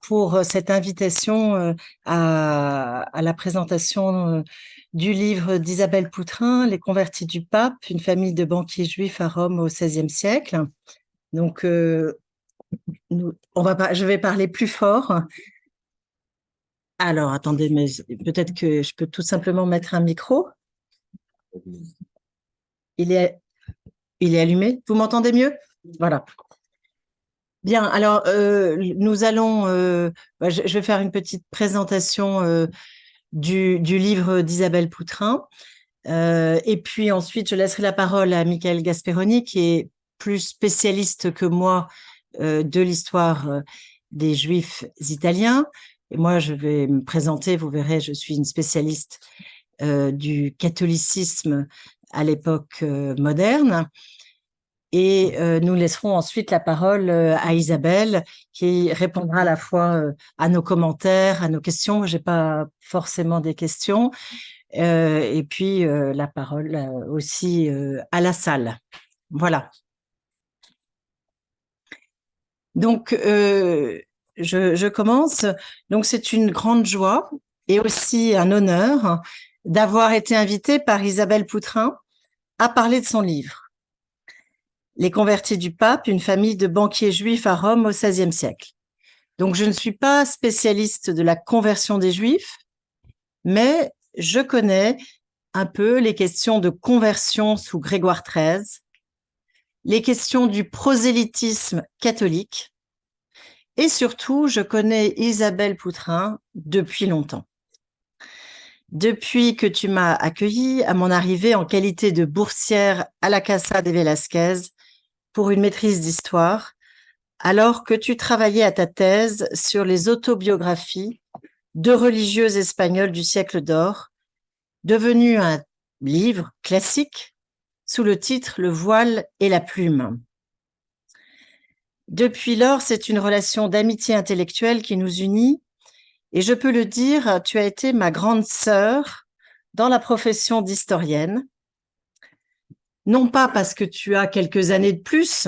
pour cette invitation à la présentation du livre d'Isabelle Poutrin, Les convertis du pape, une famille de banquiers juifs à Rome au XVIe siècle. Donc, je vais parler plus fort. Alors, attendez, mais peut-être que je peux tout simplement mettre un micro. Il est allumé. Vous m'entendez mieux? Voilà. Bien, alors nous allons, je vais faire une petite présentation du livre d'Isabelle Poutrin. Et puis ensuite, je laisserai la parole à Michael Gasperoni, qui est plus spécialiste que moi de l'histoire des Juifs italiens. Et moi, je vais me présenter, vous verrez, je suis une spécialiste du catholicisme à l'époque moderne. Et nous laisserons ensuite la parole à Isabelle, qui répondra à la fois à nos commentaires, à nos questions. Je n'ai pas forcément des questions. Et puis la parole aussi à la salle. Voilà. Donc, je commence. Donc, c'est une grande joie et aussi un honneur d'avoir été invitée par Isabelle Poutrin à parler de son livre. Les convertis du pape, une famille de banquiers juifs à Rome au XVIe siècle. Donc, je ne suis pas spécialiste de la conversion des juifs, mais je connais un peu les questions de conversion sous Grégoire XIII, les questions du prosélytisme catholique, et surtout, je connais Isabelle Poutrin depuis longtemps. Depuis que tu m'as accueillie à mon arrivée en qualité de boursière à la Casa de Velázquez pour une maîtrise d'histoire, alors que tu travaillais à ta thèse sur les autobiographies de religieuses espagnoles du siècle d'or, devenu un livre classique sous le titre « Le voile et la plume ». Depuis lors, c'est une relation d'amitié intellectuelle qui nous unit, et je peux le dire, tu as été ma grande sœur dans la profession d'historienne, non pas parce que tu as quelques années de plus,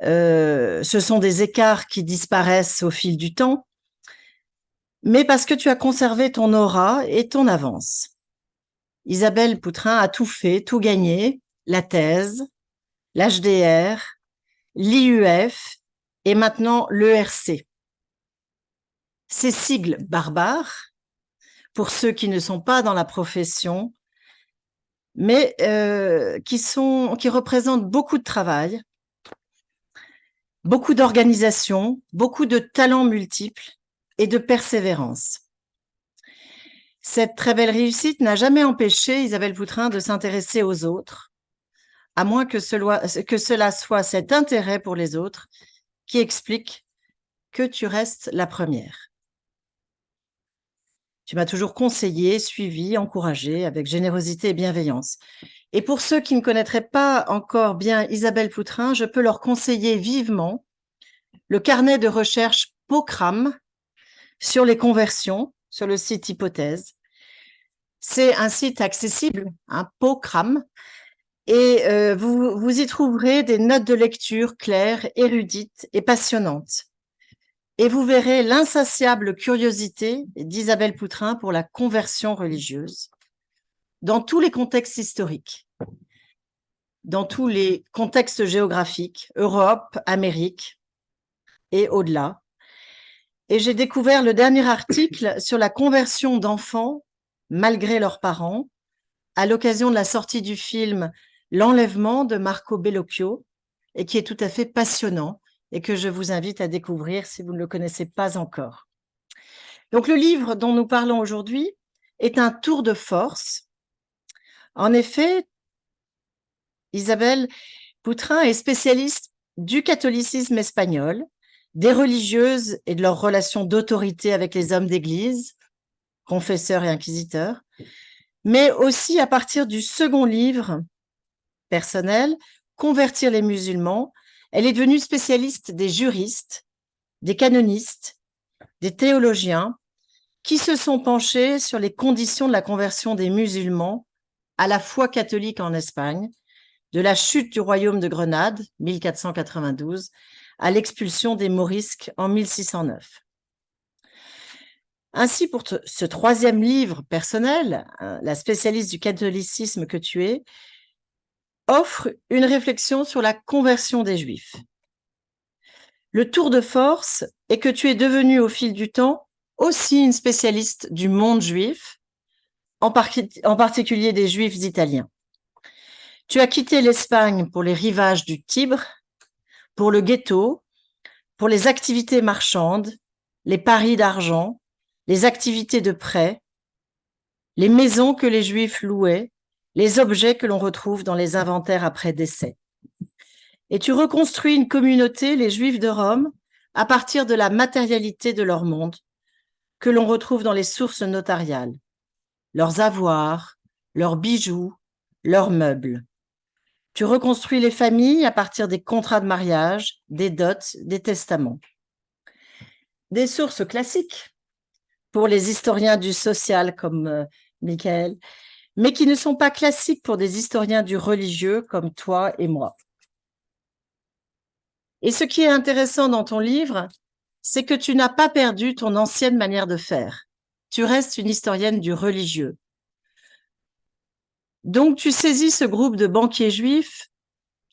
ce sont des écarts qui disparaissent au fil du temps, mais parce que tu as conservé ton aura et ton avance. Isabelle Poutrin a tout fait, tout gagné, la thèse, l'HDR, l'IUF et maintenant l'ERC. Ces sigles barbares, pour ceux qui ne sont pas dans la profession, mais qui représentent beaucoup de travail, beaucoup d'organisation, beaucoup de talents multiples et de persévérance. Cette très belle réussite n'a jamais empêché Isabelle Poutrin de s'intéresser aux autres, à moins que cela soit cet intérêt pour les autres qui explique que tu restes la première. Tu m'as toujours conseillé, suivi, encouragé avec générosité et bienveillance. Et pour ceux qui ne connaîtraient pas encore bien Isabelle Poutrin, je peux leur conseiller vivement le carnet de recherche POCRAM sur les conversions, sur le site Hypothèse. C'est un site accessible, POCRAM, et vous y trouverez des notes de lecture claires, érudites et passionnantes. Et vous verrez l'insatiable curiosité d'Isabelle Poutrin pour la conversion religieuse dans tous les contextes historiques, dans tous les contextes géographiques, Europe, Amérique et au-delà. Et j'ai découvert le dernier article sur la conversion d'enfants malgré leurs parents à l'occasion de la sortie du film L'Enlèvement de Marco Bellocchio, et qui est tout à fait passionnant et que je vous invite à découvrir si vous ne le connaissez pas encore. Donc, le livre dont nous parlons aujourd'hui est un tour de force. En effet, Isabelle Poutrin est spécialiste du catholicisme espagnol, des religieuses et de leurs relations d'autorité avec les hommes d'église, confesseurs et inquisiteurs, mais aussi à partir du second livre personnel, Convertir les musulmans, elle est devenue spécialiste des juristes, des canonistes, des théologiens qui se sont penchés sur les conditions de la conversion des musulmans à la foi catholique en Espagne, de la chute du royaume de Grenade, 1492, à l'expulsion des Morisques en 1609. Ainsi, pour ce troisième livre personnel, la spécialiste du catholicisme que tu es, offre une réflexion sur la conversion des Juifs. Le tour de force est que tu es devenue au fil du temps aussi une spécialiste du monde juif, en particulier des Juifs italiens. Tu as quitté l'Espagne pour les rivages du Tibre, pour le ghetto, pour les activités marchandes, les paris d'argent, les activités de prêt, les maisons que les Juifs louaient, les objets que l'on retrouve dans les inventaires après décès. Et tu reconstruis une communauté, les Juifs de Rome, à partir de la matérialité de leur monde, que l'on retrouve dans les sources notariales, leurs avoirs, leurs bijoux, leurs meubles. Tu reconstruis les familles à partir des contrats de mariage, des dots, des testaments. Des sources classiques pour les historiens du social comme Michael, mais qui ne sont pas classiques pour des historiens du religieux comme toi et moi. Et ce qui est intéressant dans ton livre, c'est que tu n'as pas perdu ton ancienne manière de faire. Tu restes une historienne du religieux. Donc, tu saisis ce groupe de banquiers juifs,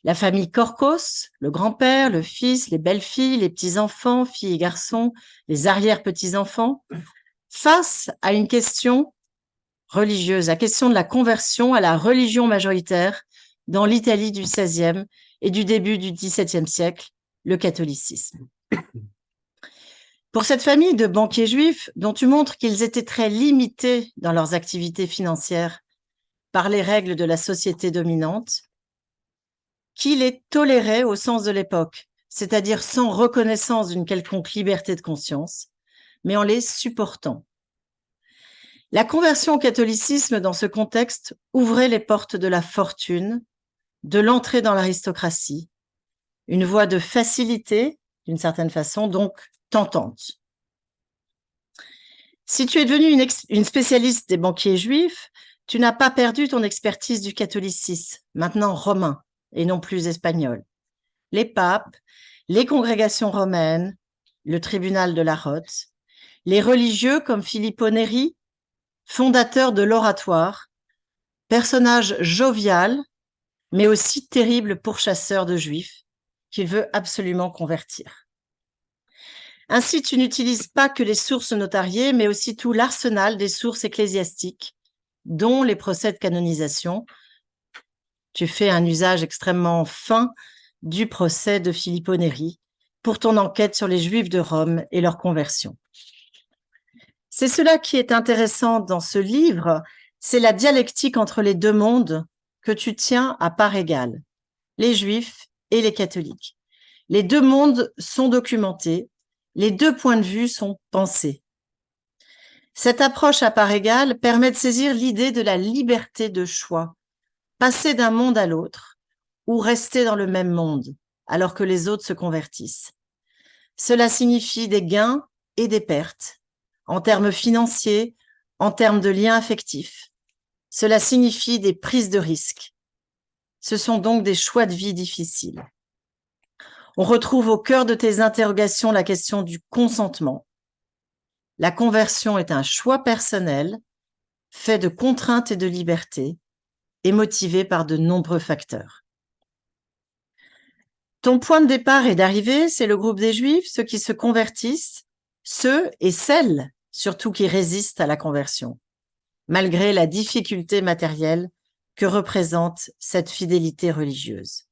la famille Korkos, le grand-père, le fils, les belles-filles, les petits-enfants, filles et garçons, les arrière-petits-enfants, face à une question religieuse, la question de la conversion à la religion majoritaire dans l'Italie du XVIe et du début du XVIIe siècle, le catholicisme. Pour cette famille de banquiers juifs, dont tu montres qu'ils étaient très limités dans leurs activités financières par les règles de la société dominante, qui les tolérait au sens de l'époque, c'est-à-dire sans reconnaissance d'une quelconque liberté de conscience, mais en les supportant. La conversion au catholicisme dans ce contexte ouvrait les portes de la fortune, de l'entrée dans l'aristocratie, une voie de facilité, d'une certaine façon, donc tentante. Si tu es devenue une spécialiste des banquiers juifs, tu n'as pas perdu ton expertise du catholicisme, maintenant romain et non plus espagnol. Les papes, les congrégations romaines, le tribunal de la Rote, les religieux comme Filippo Neri, fondateur de l'oratoire, personnage jovial, mais aussi terrible pourchasseur de juifs, qu'il veut absolument convertir. Ainsi, tu n'utilises pas que les sources notariées, mais aussi tout l'arsenal des sources ecclésiastiques, dont les procès de canonisation. Tu fais un usage extrêmement fin du procès de Filippo Neri pour ton enquête sur les Juifs de Rome et leur conversion. C'est cela qui est intéressant dans ce livre, c'est la dialectique entre les deux mondes que tu tiens à part égale, les Juifs et les catholiques. Les deux mondes sont documentés, les deux points de vue sont pensés. Cette approche à part égale permet de saisir l'idée de la liberté de choix, passer d'un monde à l'autre ou rester dans le même monde alors que les autres se convertissent. Cela signifie des gains et des pertes, en termes financiers, en termes de liens affectifs. Cela signifie des prises de risques. Ce sont donc des choix de vie difficiles. On retrouve au cœur de tes interrogations la question du consentement. La conversion est un choix personnel, fait de contraintes et de liberté, et motivé par de nombreux facteurs. Ton point de départ et d'arrivée, c'est le groupe des Juifs, ceux qui se convertissent, ceux et celles surtout qui résistent à la conversion, malgré la difficulté matérielle que représente cette fidélité religieuse.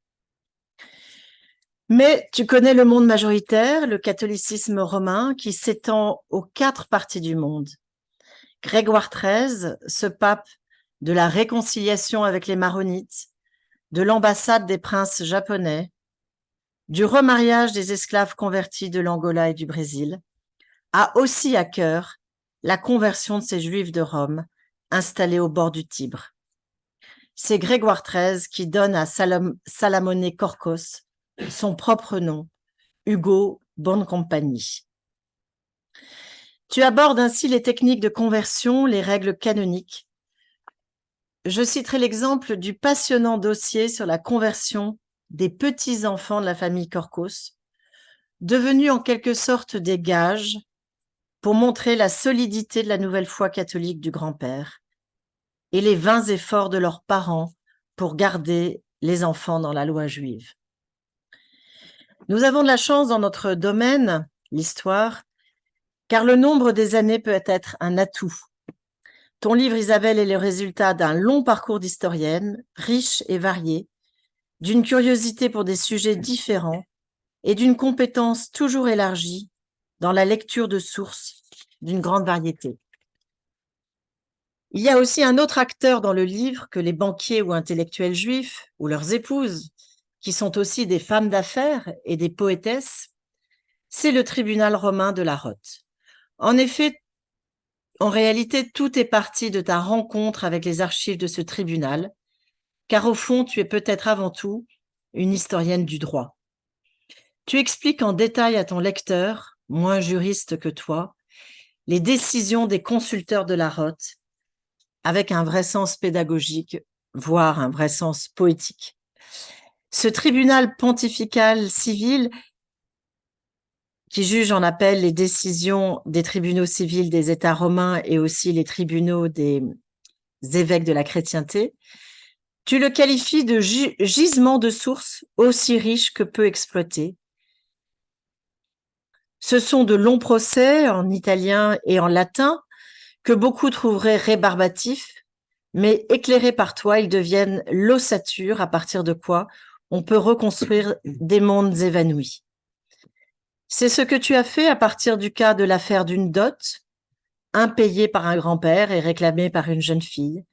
Mais tu connais le monde majoritaire, le catholicisme romain, qui s'étend aux 4 parties du monde. Grégoire XIII, ce pape de la réconciliation avec les maronites, de l'ambassade des princes japonais, du remariage des esclaves convertis de l'Angola et du Brésil, a aussi à cœur la conversion de ces Juifs de Rome installés au bord du Tibre. C'est Grégoire XIII qui donne à Salamone Korkos son propre nom, Ugo Boncompagni. Tu abordes ainsi les techniques de conversion, les règles canoniques. Je citerai l'exemple du passionnant dossier sur la conversion des petits-enfants de la famille Korkos, devenus en quelque sorte des gages pour montrer la solidité de la nouvelle foi catholique du grand-père et les vains efforts de leurs parents pour garder les enfants dans la loi juive. Nous avons de la chance dans notre domaine, l'histoire, car le nombre des années peut être un atout. Ton livre, Isabelle, est le résultat d'un long parcours d'historienne, riche et varié, d'une curiosité pour des sujets différents et d'une compétence toujours élargie dans la lecture de sources d'une grande variété. Il y a aussi un autre acteur dans le livre que les banquiers ou intellectuels juifs ou leurs épouses, qui sont aussi des femmes d'affaires et des poétesses, c'est le tribunal romain de la Rote. En effet, en réalité, tout est parti de ta rencontre avec les archives de ce tribunal, car au fond, tu es peut-être avant tout une historienne du droit. Tu expliques en détail à ton lecteur, moins juriste que toi, les décisions des consulteurs de la Rote, avec un vrai sens pédagogique, voire un vrai sens poétique. Ce tribunal pontifical civil qui juge en appel les décisions des tribunaux civils des États romains et aussi les tribunaux des évêques de la chrétienté, tu le qualifies de gisement de sources aussi riche que peu exploité. Ce sont de longs procès en italien et en latin que beaucoup trouveraient rébarbatifs, mais éclairés par toi, ils deviennent l'ossature à partir de quoi on peut reconstruire des mondes évanouis. C'est ce que tu as fait à partir du cas de l'affaire d'une dot, impayée par un grand-père et réclamée par une jeune fille,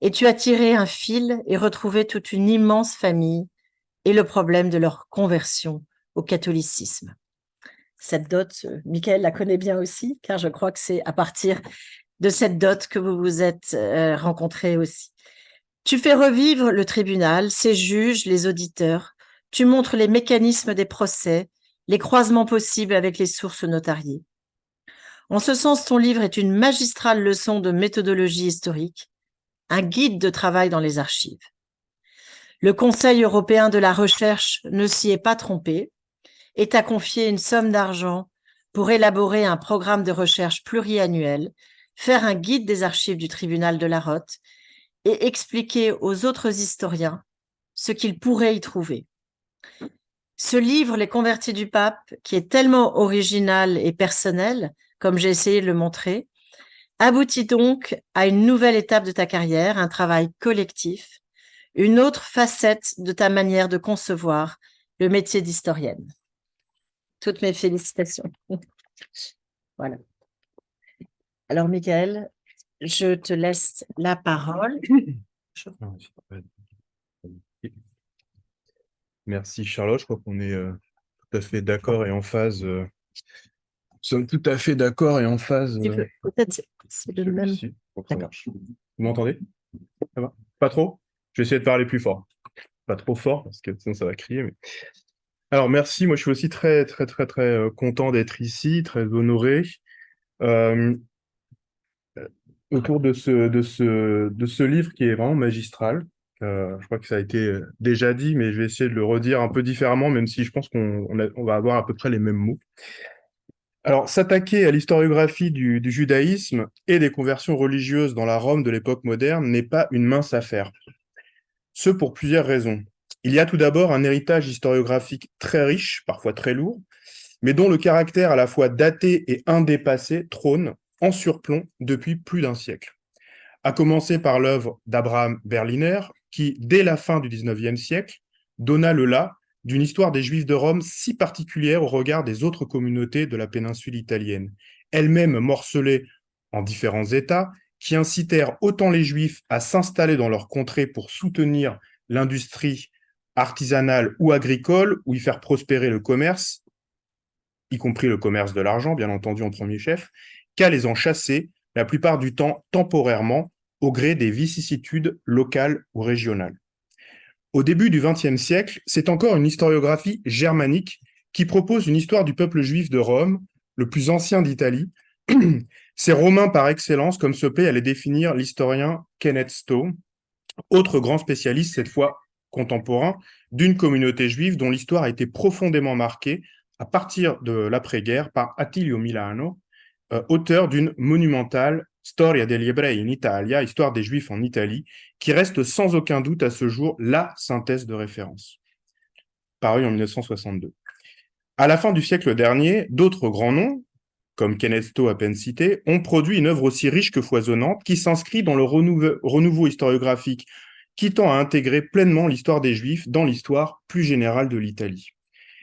et tu as tiré un fil et retrouvé toute une immense famille et le problème de leur conversion au catholicisme. Cette dot, Michael la connaît bien aussi, car je crois que c'est à partir de cette dot que vous vous êtes rencontrés aussi. Tu fais revivre le tribunal, ses juges, les auditeurs. Tu montres les mécanismes des procès, les croisements possibles avec les sources notariées. En ce sens, ton livre est une magistrale leçon de méthodologie historique, un guide de travail dans les archives. Le Conseil européen de la recherche ne s'y est pas trompé et t'a confié une somme d'argent pour élaborer un programme de recherche pluriannuel, faire un guide des archives du tribunal de la Rote et expliquer aux autres historiens ce qu'ils pourraient y trouver. Ce livre, Les convertis du pape, qui est tellement original et personnel, comme j'ai essayé de le montrer, aboutit donc à une nouvelle étape de ta carrière, un travail collectif, une autre facette de ta manière de concevoir le métier d'historienne. Toutes mes félicitations. Voilà. Alors, Michael, je te laisse la parole. Merci Charlotte, je crois qu'on est tout à fait d'accord et en phase. Nous sommes tout à fait d'accord et en phase. Peut-être c'est le même. Si, ça marche. Vous m'entendez? Ça va? Pas trop? Je vais essayer de parler plus fort. Pas trop fort parce que sinon ça va crier. Mais... Alors merci, moi je suis aussi très content d'être ici, très honoré. Autour de ce livre qui est vraiment magistral. Je crois que ça a été déjà dit, mais je vais essayer de le redire un peu différemment, même si je pense qu'on va avoir à peu près les mêmes mots. Alors, s'attaquer à l'historiographie du judaïsme et des conversions religieuses dans la Rome de l'époque moderne n'est pas une mince affaire. Ce pour plusieurs raisons. Il y a tout d'abord un héritage historiographique très riche, parfois très lourd, mais dont le caractère à la fois daté et indépassé trône en surplomb depuis plus d'un siècle. À commencer par l'œuvre d'Abraham Berliner, qui, dès la fin du XIXe siècle, donna le là d'une histoire des Juifs de Rome si particulière au regard des autres communautés de la péninsule italienne, elles-mêmes morcelées en différents États, qui incitèrent autant les Juifs à s'installer dans leur contrée pour soutenir l'industrie artisanale ou agricole, ou y faire prospérer le commerce, y compris le commerce de l'argent, bien entendu en premier chef, qu'à les en chasser, la plupart du temps temporairement, au gré des vicissitudes locales ou régionales. Au début du XXe siècle, c'est encore une historiographie germanique qui propose une histoire du peuple juif de Rome, le plus ancien d'Italie. C'est romain par excellence, comme se plaît à les définir l'historien Kenneth Stowe, autre grand spécialiste, cette fois contemporain, d'une communauté juive dont l'histoire a été profondément marquée à partir de l'après-guerre par Attilio Milano, auteur d'une monumentale Storia degli Ebrei in Italia, Histoire des Juifs en Italie, qui reste sans aucun doute à ce jour la synthèse de référence, paru en 1962. À la fin du siècle dernier, d'autres grands noms, comme Kenneth Stowe à peine cité, ont produit une œuvre aussi riche que foisonnante qui s'inscrit dans le renouveau historiographique qui tend à intégrer pleinement l'histoire des Juifs dans l'histoire plus générale de l'Italie.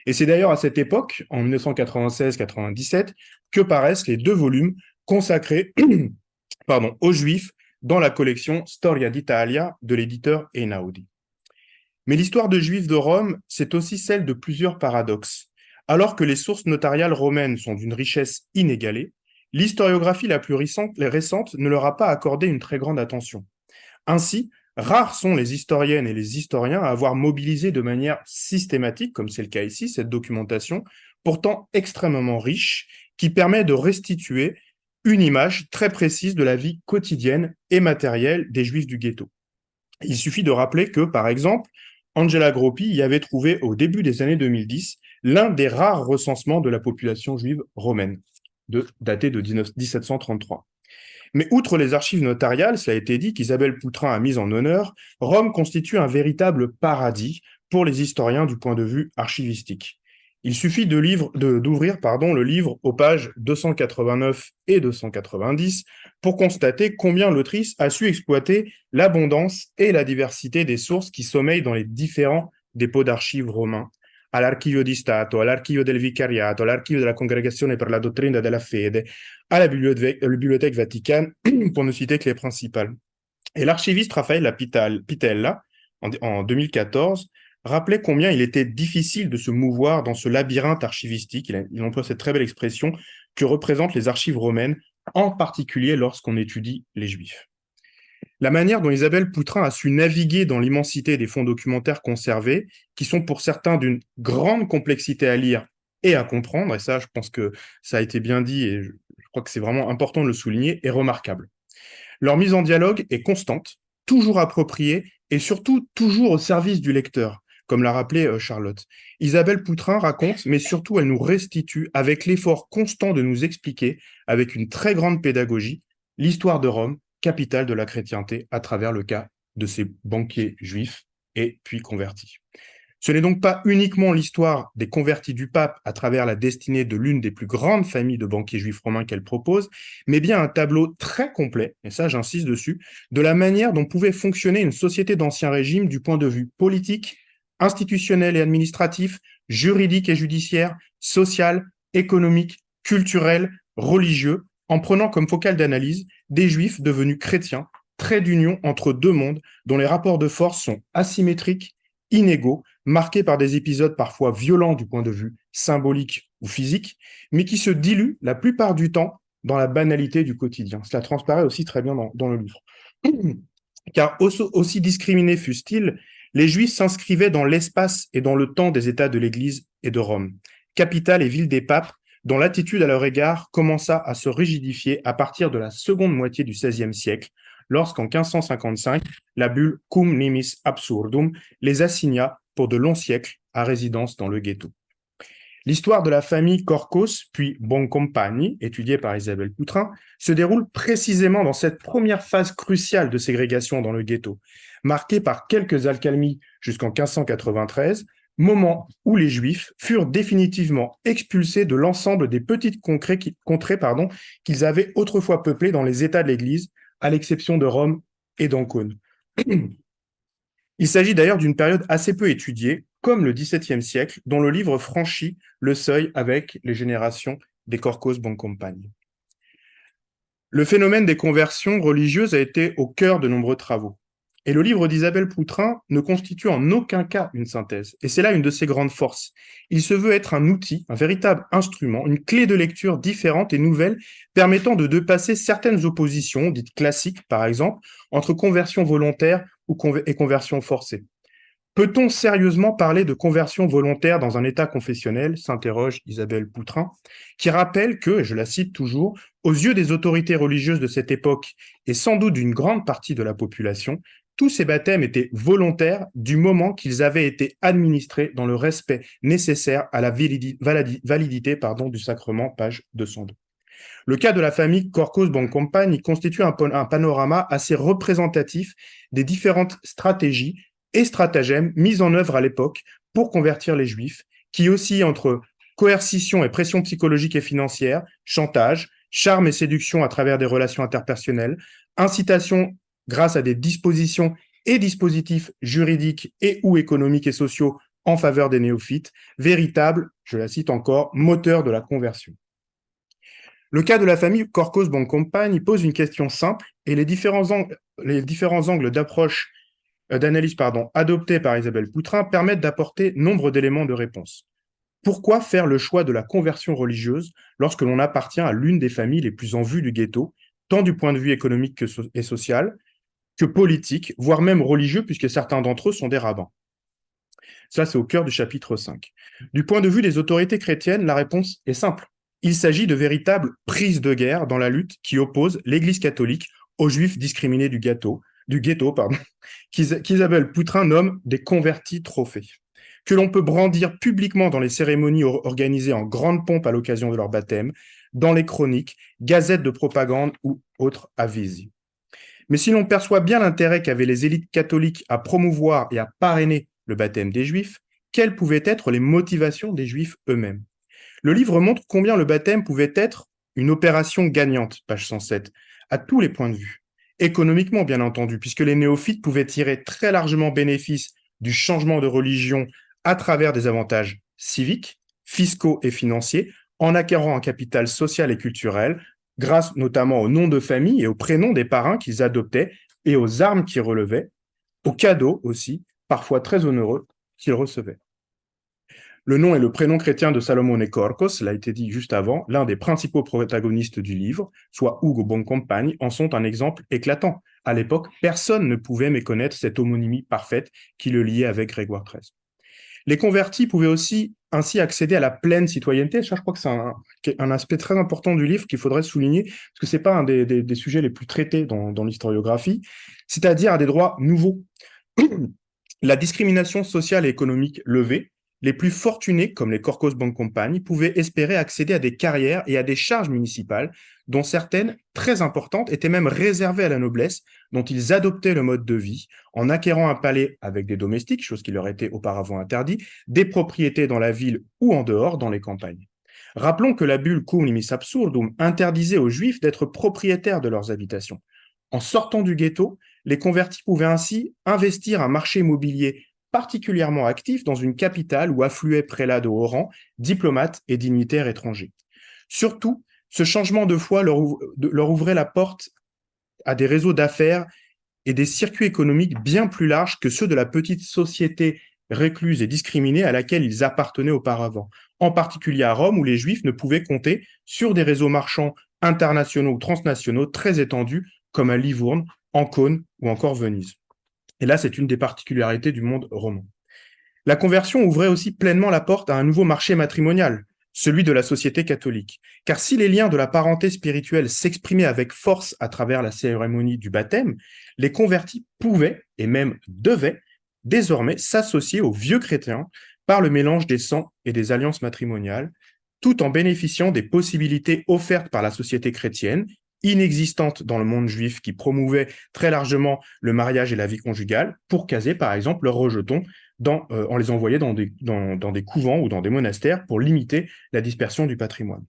Et c'est d'ailleurs à cette époque, en 1996-97, que paraissent les 2 volumes consacrés aux Juifs dans la collection Storia d'Italia de l'éditeur Einaudi. Mais l'histoire de Juifs de Rome, c'est aussi celle de plusieurs paradoxes. Alors que les sources notariales romaines sont d'une richesse inégalée, l'historiographie la plus récente ne leur a pas accordé une très grande attention. Ainsi, rares sont les historiennes et les historiens à avoir mobilisé de manière systématique, comme c'est le cas ici, cette documentation, pourtant extrêmement riche, qui permet de restituer une image très précise de la vie quotidienne et matérielle des Juifs du ghetto. Il suffit de rappeler que, par exemple, Angela Groppi y avait trouvé au début des années 2010 l'un des rares recensements de la population juive romaine, daté de 1733. Mais outre les archives notariales, cela a été dit, qu'Isabelle Poutrin a mis en honneur, Rome constitue un véritable paradis pour les historiens du point de vue archivistique. Il suffit d'ouvrir le livre aux pages 289 et 290 pour constater combien l'autrice a su exploiter l'abondance et la diversité des sources qui sommeillent dans les différents dépôts d'archives romains, all'Archivio di Stato, all'Archivio del Vicariato, all'Archivio della Congregazione per la Dottrina della Fede, à la Bibliothèque Vaticane, pour ne citer que les principales. Et l'archiviste Raffaella Pitella, en 2014, rappelait combien il était difficile de se mouvoir dans ce labyrinthe archivistique, il emploie cette très belle expression, que représentent les archives romaines, en particulier lorsqu'on étudie les Juifs. La manière dont Isabelle Poutrin a su naviguer dans l'immensité des fonds documentaires conservés, qui sont pour certains d'une grande complexité à lire et à comprendre, et ça, je pense que ça a été bien dit, et je crois que c'est vraiment important de le souligner, est remarquable. Leur mise en dialogue est constante, toujours appropriée, et surtout toujours au service du lecteur, comme l'a rappelé Charlotte. Isabelle Poutrin raconte, mais surtout elle nous restitue, avec l'effort constant de nous expliquer, avec une très grande pédagogie, l'histoire de Rome, capitale de la chrétienté, à travers le cas de ces banquiers juifs et puis convertis. Ce n'est donc pas uniquement l'histoire des convertis du pape à travers la destinée de l'une des plus grandes familles de banquiers juifs romains qu'elle propose, mais bien un tableau très complet, et ça j'insiste dessus, de la manière dont pouvait fonctionner une société d'Ancien Régime du point de vue politique, institutionnel et administratif, juridique et judiciaire, social, économique, culturel, religieux, en prenant comme focale d'analyse des juifs devenus chrétiens, trait d'union entre 2 mondes dont les rapports de force sont asymétriques, inégaux, marqués par des épisodes parfois violents du point de vue symbolique ou physique, mais qui se diluent la plupart du temps dans la banalité du quotidien. Cela transparaît aussi très bien dans le livre. Car aussi discriminés fussent-ils, les Juifs s'inscrivaient dans l'espace et dans le temps des États de l'Église et de Rome, capitale et ville des papes, dont l'attitude à leur égard commença à se rigidifier à partir de la seconde moitié du XVIe siècle, lorsqu'en 1555, la bulle Cum Nimis Absurdum les assigna pour de longs siècles à résidence dans le ghetto. L'histoire de la famille Corcos, puis Boncompagni, étudiée par Isabelle Poutrin, se déroule précisément dans cette première phase cruciale de ségrégation dans le ghetto, marquée par quelques accalmies jusqu'en 1593, moment où les Juifs furent définitivement expulsés de l'ensemble des petites contrées qu'ils avaient autrefois peuplées dans les États de l'Église, à l'exception de Rome et d'Ancône. Il s'agit d'ailleurs d'une période assez peu étudiée, comme le XVIIe siècle, dont le livre franchit le seuil avec les générations des Corcos Boncompagni. Le phénomène des conversions religieuses a été au cœur de nombreux travaux. Et le livre d'Isabelle Poutrin ne constitue en aucun cas une synthèse. Et c'est là une de ses grandes forces. Il se veut être un outil, un véritable instrument, une clé de lecture différente et nouvelle, permettant de dépasser certaines oppositions, dites classiques par exemple, entre conversion volontaire et conversion forcée. Peut-on sérieusement parler de conversion volontaire dans un État confessionnel, s'interroge Isabelle Poutrin, qui rappelle que, je la cite toujours, aux yeux des autorités religieuses de cette époque et sans doute d'une grande partie de la population, Tous ces baptêmes étaient volontaires du moment qu'ils avaient été administrés dans le respect nécessaire à la validité du sacrement, page 202. Le cas de la famille Corcos-Boncompagne constitue un panorama assez représentatif des différentes stratégies et stratagèmes mis en œuvre à l'époque pour convertir les Juifs, qui oscillent entre coercition et pression psychologique et financière, chantage, charme et séduction à travers des relations interpersonnelles, incitation grâce à des dispositions et dispositifs juridiques et ou économiques et sociaux en faveur des néophytes, véritable, je la cite encore, moteur de la conversion. Le cas de la famille Corcos-Boncompagne pose une question simple et les différents angles d'analyse adoptés par Isabelle Poutrin permettent d'apporter nombre d'éléments de réponse. Pourquoi faire le choix de la conversion religieuse lorsque l'on appartient à l'une des familles les plus en vue du ghetto, tant du point de vue économique et social, que politique, voire même religieux, puisque certains d'entre eux sont des rabbins? Ça, c'est au cœur du chapitre 5. Du point de vue des autorités chrétiennes, la réponse est simple. Il s'agit de véritables prises de guerre dans la lutte qui oppose l'Église catholique aux Juifs discriminés du ghetto, qu'Isabelle Poutrin nomme des convertis trophées, que l'on peut brandir publiquement dans les cérémonies organisées en grande pompe à l'occasion de leur baptême, dans les chroniques, gazettes de propagande ou autres avis. Mais si l'on perçoit bien l'intérêt qu'avaient les élites catholiques à promouvoir et à parrainer le baptême des Juifs, quelles pouvaient être les motivations des Juifs eux-mêmes? Le livre montre combien le baptême pouvait être une opération gagnante, page 107, à tous les points de vue. Économiquement, bien entendu, puisque les néophytes pouvaient tirer très largement bénéfice du changement de religion à travers des avantages civiques, fiscaux et financiers, en acquérant un capital social et culturel, grâce notamment au nom de famille et au prénom des parrains qu'ils adoptaient et aux armes qu'ils relevaient, aux cadeaux aussi, parfois très onéreux, qu'ils recevaient. Le nom et le prénom chrétien de Salomone Corcos, cela a été dit juste avant, l'un des principaux protagonistes du livre, soit Hugo Boncompagne, en sont un exemple éclatant. À l'époque, personne ne pouvait méconnaître cette homonymie parfaite qui le liait avec Grégoire XIII. Les convertis pouvaient aussi ainsi accéder à la pleine citoyenneté. Ça, je crois que c'est un aspect très important du livre qu'il faudrait souligner, parce que ce n'est pas un des sujets les plus traités dans l'historiographie, c'est-à-dire à des droits nouveaux. La discrimination sociale et économique levée, les plus fortunés, comme les Corcos-Boncompagne, pouvaient espérer accéder à des carrières et à des charges municipales, dont certaines, très importantes, étaient même réservées à la noblesse, dont ils adoptaient le mode de vie, en acquérant un palais avec des domestiques, chose qui leur était auparavant interdit, des propriétés dans la ville ou en dehors, dans les campagnes. Rappelons que la bulle Cum Limis Absurdum interdisait aux Juifs d'être propriétaires de leurs habitations. En sortant du ghetto, les convertis pouvaient ainsi investir un marché immobilier particulièrement actif dans une capitale où affluaient prélats de haut rang, diplomates et dignitaires étrangers. Surtout, ce changement de foi leur ouvrait la porte à des réseaux d'affaires et des circuits économiques bien plus larges que ceux de la petite société récluse et discriminée à laquelle ils appartenaient auparavant, en particulier à Rome où les Juifs ne pouvaient compter sur des réseaux marchands internationaux ou transnationaux très étendus comme à Livourne, Ancône ou encore Venise. Et là, c'est une des particularités du monde romain. La conversion ouvrait aussi pleinement la porte à un nouveau marché matrimonial, celui de la société catholique. Car si les liens de la parenté spirituelle s'exprimaient avec force à travers la cérémonie du baptême, les convertis pouvaient, et même devaient, désormais s'associer aux vieux chrétiens par le mélange des sangs et des alliances matrimoniales, tout en bénéficiant des possibilités offertes par la société chrétienne, inexistante dans le monde juif qui promouvait très largement le mariage et la vie conjugale, pour caser par exemple leurs rejetons en les envoyant dans des couvents ou dans des monastères pour limiter la dispersion du patrimoine.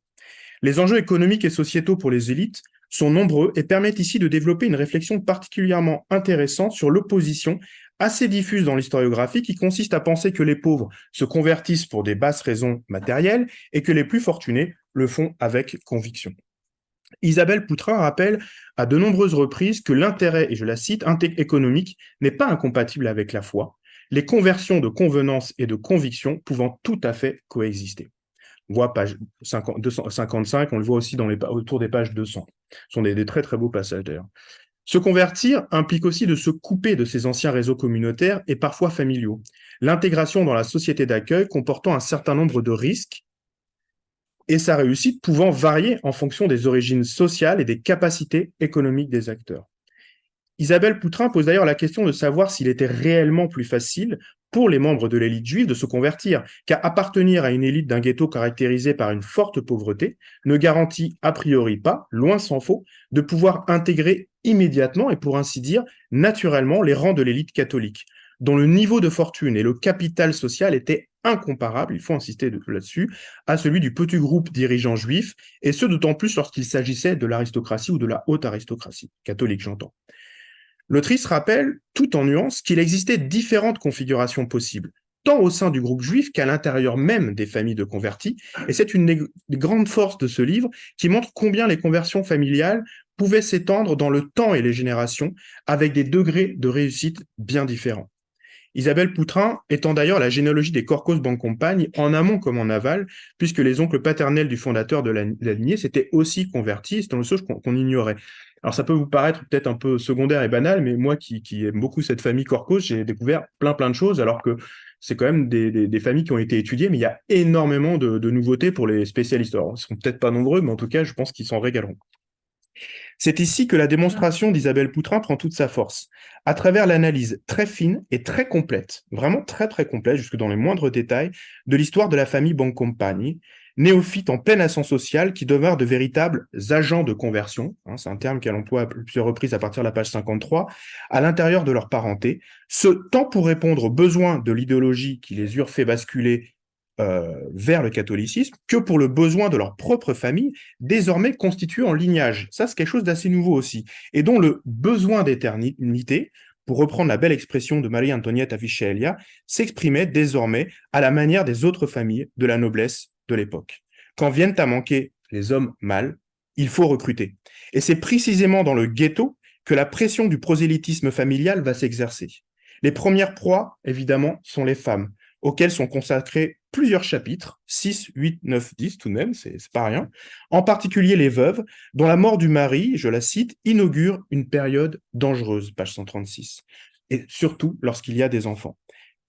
Les enjeux économiques et sociétaux pour les élites sont nombreux et permettent ici de développer une réflexion particulièrement intéressante sur l'opposition assez diffuse dans l'historiographie qui consiste à penser que les pauvres se convertissent pour des basses raisons matérielles et que les plus fortunés le font avec conviction. Isabelle Poutrin rappelle à de nombreuses reprises que l'intérêt, et je la cite, économique n'est pas incompatible avec la foi, les conversions de convenance et de conviction pouvant tout à fait coexister. On voit page 255, on le voit aussi autour des pages 200. Ce sont des très très beaux passages d'ailleurs. Se convertir implique aussi de se couper de ces anciens réseaux communautaires et parfois familiaux. L'intégration dans la société d'accueil comportant un certain nombre de risques et sa réussite pouvant varier en fonction des origines sociales et des capacités économiques des acteurs. Isabelle Poutrin pose d'ailleurs la question de savoir s'il était réellement plus facile pour les membres de l'élite juive de se convertir, car appartenir à une élite d'un ghetto caractérisé par une forte pauvreté ne garantit a priori pas, loin s'en faut, de pouvoir intégrer immédiatement et pour ainsi dire naturellement les rangs de l'élite catholique, dont le niveau de fortune et le capital social étaient incomparables, il faut insister là-dessus, à celui du petit groupe dirigeant juif, et ce d'autant plus lorsqu'il s'agissait de l'aristocratie ou de la haute aristocratie, catholique j'entends. L'autrice rappelle, tout en nuance, qu'il existait différentes configurations possibles, tant au sein du groupe juif qu'à l'intérieur même des familles de convertis, et c'est une des grandes forces de ce livre qui montre combien les conversions familiales pouvaient s'étendre dans le temps et les générations, avec des degrés de réussite bien différents. Isabelle Poutrin étend d'ailleurs la généalogie des Corcos Boncompagni en amont comme en aval, puisque les oncles paternels du fondateur de la lignée s'étaient aussi convertis, c'est une chose qu'on ignorait. Alors ça peut vous paraître peut-être un peu secondaire et banal, mais moi qui aime beaucoup cette famille Corcos, j'ai découvert plein de choses, alors que c'est quand même des familles qui ont été étudiées, mais il y a énormément de nouveautés pour les spécialistes. Alors, ils ne seront peut-être pas nombreux, mais en tout cas, je pense qu'ils s'en régaleront. C'est ici que la démonstration d'Isabelle Poutrin prend toute sa force. À travers l'analyse très fine et très complète, vraiment très complète, jusque dans les moindres détails, de l'histoire de la famille Boncompagni, néophytes en plein ascent social qui demeurent de véritables agents de conversion, hein, c'est un terme qu'elle emploie à plusieurs reprises à partir de la page 53, à l'intérieur de leur parenté, ce tant pour répondre aux besoins de l'idéologie qui les eurent fait basculer vers le catholicisme que pour le besoin de leur propre famille, désormais constituée en lignage. Ça, c'est quelque chose d'assez nouveau aussi, et dont le besoin d'éternité, pour reprendre la belle expression de Marie-Antoniette Afichelia, s'exprimait désormais à la manière des autres familles de la noblesse de l'époque. Quand viennent à manquer les hommes mâles, il faut recruter. Et c'est précisément dans le ghetto que la pression du prosélytisme familial va s'exercer. Les premières proies, évidemment, sont les femmes, auxquelles sont consacrés plusieurs chapitres, 6, 8, 9, 10 tout de même, c'est pas rien, en particulier les veuves, dont la mort du mari, je la cite, inaugure une période dangereuse, page 136, et surtout lorsqu'il y a des enfants.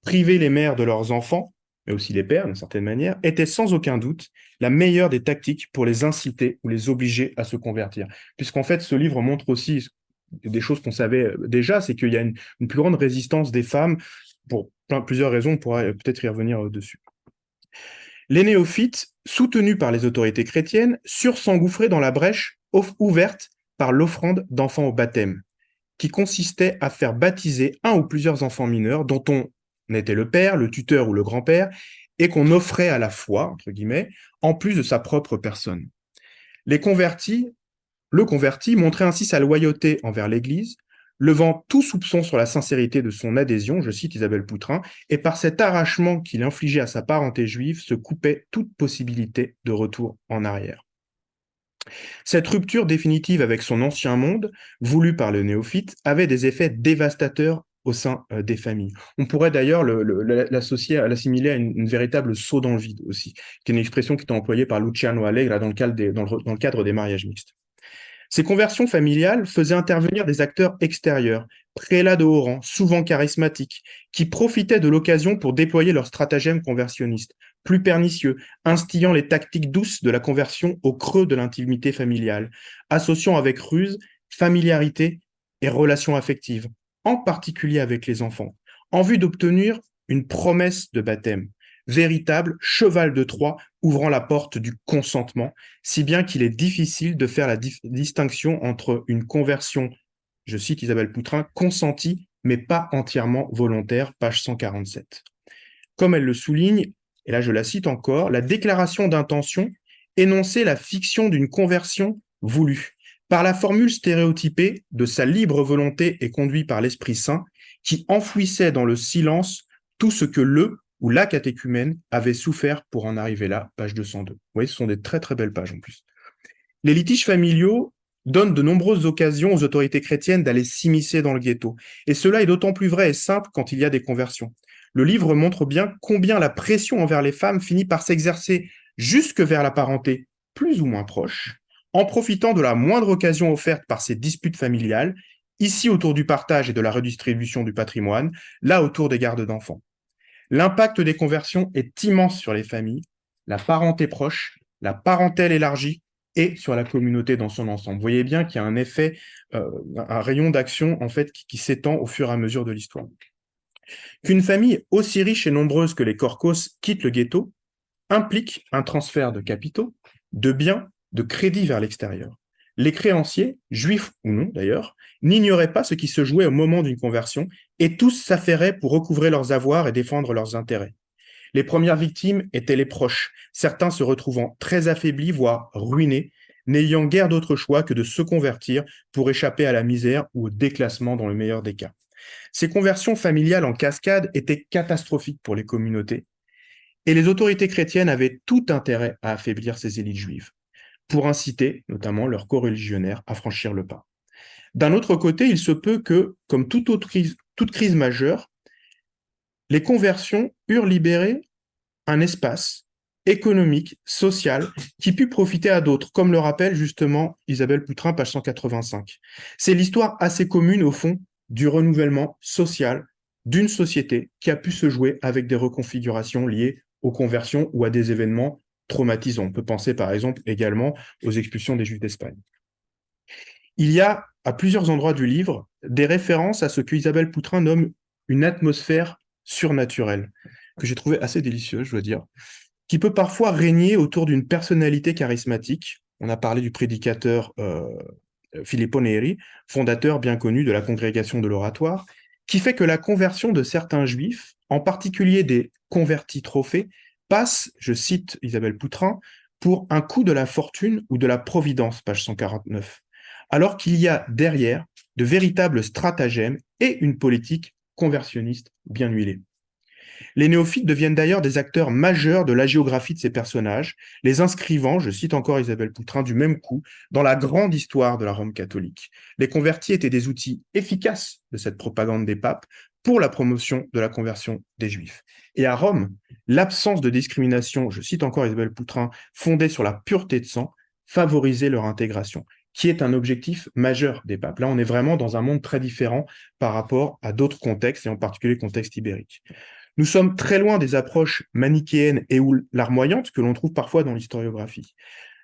Priver les mères de leurs enfants, mais aussi les pères d'une certaine manière, était sans aucun doute la meilleure des tactiques pour les inciter ou les obliger à se convertir. Puisqu'en fait, ce livre montre aussi des choses qu'on savait déjà, c'est qu'il y a une plus grande résistance des femmes pour plusieurs raisons, on pourra peut-être y revenir dessus. Les néophytes, soutenus par les autorités chrétiennes, surent s'engouffrer dans la brèche ouverte par l'offrande d'enfants au baptême, qui consistait à faire baptiser un ou plusieurs enfants mineurs dont on était le père, le tuteur ou le grand-père, et qu'on offrait à la foi, entre guillemets, en plus de sa propre personne. Le converti montrait ainsi sa loyauté envers l'Église, levant tout soupçon sur la sincérité de son adhésion, je cite Isabelle Poutrin, et par cet arrachement qu'il infligeait à sa parenté juive, se coupait toute possibilité de retour en arrière. Cette rupture définitive avec son ancien monde, voulue par le néophyte, avait des effets dévastateurs au sein des familles. On pourrait d'ailleurs l'assimiler à une véritable saut dans le vide aussi, qui est une expression qui est employée par Luciano Allegra dans le cadre des mariages mixtes. Ces conversions familiales faisaient intervenir des acteurs extérieurs, prélats de haut rang, souvent charismatiques, qui profitaient de l'occasion pour déployer leurs stratagèmes conversionnistes, plus pernicieux, instillant les tactiques douces de la conversion au creux de l'intimité familiale, associant avec ruse, familiarité et relations affectives, en particulier avec les enfants, en vue d'obtenir une promesse de baptême, véritable cheval de Troie ouvrant la porte du consentement, si bien qu'il est difficile de faire la distinction entre une conversion, je cite Isabelle Poutrin, consentie mais pas entièrement volontaire, page 147. Comme elle le souligne, et là je la cite encore, la déclaration d'intention énonçait la fiction d'une conversion voulue, par la formule stéréotypée de sa libre volonté et conduite par l'Esprit Saint, qui enfouissait dans le silence tout ce que le ou la catéchumène avait souffert pour en arriver là, page 202. Vous voyez, ce sont des très belles pages en plus. Les litiges familiaux donnent de nombreuses occasions aux autorités chrétiennes d'aller s'immiscer dans le ghetto. Et cela est d'autant plus vrai et simple quand il y a des conversions. Le livre montre bien combien la pression envers les femmes finit par s'exercer jusque vers la parenté plus ou moins proche, en profitant de la moindre occasion offerte par ces disputes familiales, ici autour du partage et de la redistribution du patrimoine, là autour des gardes d'enfants. L'impact des conversions est immense sur les familles, la parenté proche, la parentèle élargie, et sur la communauté dans son ensemble. Vous voyez bien qu'il y a un effet, un rayon d'action en fait qui s'étend au fur et à mesure de l'histoire. Qu'une famille aussi riche et nombreuse que les Korkos quitte le ghetto implique un transfert de capitaux, de biens, de crédits vers l'extérieur. Les créanciers, juifs ou non d'ailleurs, n'ignoraient pas ce qui se jouait au moment d'une conversion et tous s'affairaient pour recouvrer leurs avoirs et défendre leurs intérêts. Les premières victimes étaient les proches, certains se retrouvant très affaiblis, voire ruinés, n'ayant guère d'autre choix que de se convertir pour échapper à la misère ou au déclassement dans le meilleur des cas. Ces conversions familiales en cascade étaient catastrophiques pour les communautés, et les autorités chrétiennes avaient tout intérêt à affaiblir ces élites juives, pour inciter notamment leurs coreligionnaires à franchir le pas. D'un autre côté, il se peut que, comme toute crise majeure, les conversions eurent libéré un espace économique, social, qui put profiter à d'autres, comme le rappelle justement Isabelle Poutrin, page 185. C'est l'histoire assez commune, au fond, du renouvellement social d'une société qui a pu se jouer avec des reconfigurations liées aux conversions ou à des événements traumatisants. On peut penser par exemple également aux expulsions des Juifs d'Espagne. Il y a, à plusieurs endroits du livre, des références à ce que Isabelle Poutrin nomme une atmosphère surnaturelle, que j'ai trouvé assez délicieuse, je dois dire, qui peut parfois régner autour d'une personnalité charismatique. On a parlé du prédicateur Filippo Neri, fondateur bien connu de la congrégation de l'Oratoire, qui fait que la conversion de certains juifs, en particulier des convertis trophées, passe, je cite Isabelle Poutrin, pour un coup de la fortune ou de la providence, page 149, alors qu'il y a derrière de véritables stratagèmes et une politique conversionniste bien huilée. Les néophytes deviennent d'ailleurs des acteurs majeurs de la géographie de ces personnages, les inscrivant, je cite encore Isabelle Poutrin, du même coup, dans la grande histoire de la Rome catholique. Les convertis étaient des outils efficaces de cette propagande des papes pour la promotion de la conversion des Juifs. Et à Rome, l'absence de discrimination, je cite encore Isabelle Poutrin, fondée sur la pureté de sang, favorisait leur intégration, qui est un objectif majeur des papes. Là, on est vraiment dans un monde très différent par rapport à d'autres contextes, et en particulier le contexte ibérique. Nous sommes très loin des approches manichéennes et ou larmoyantes que l'on trouve parfois dans l'historiographie.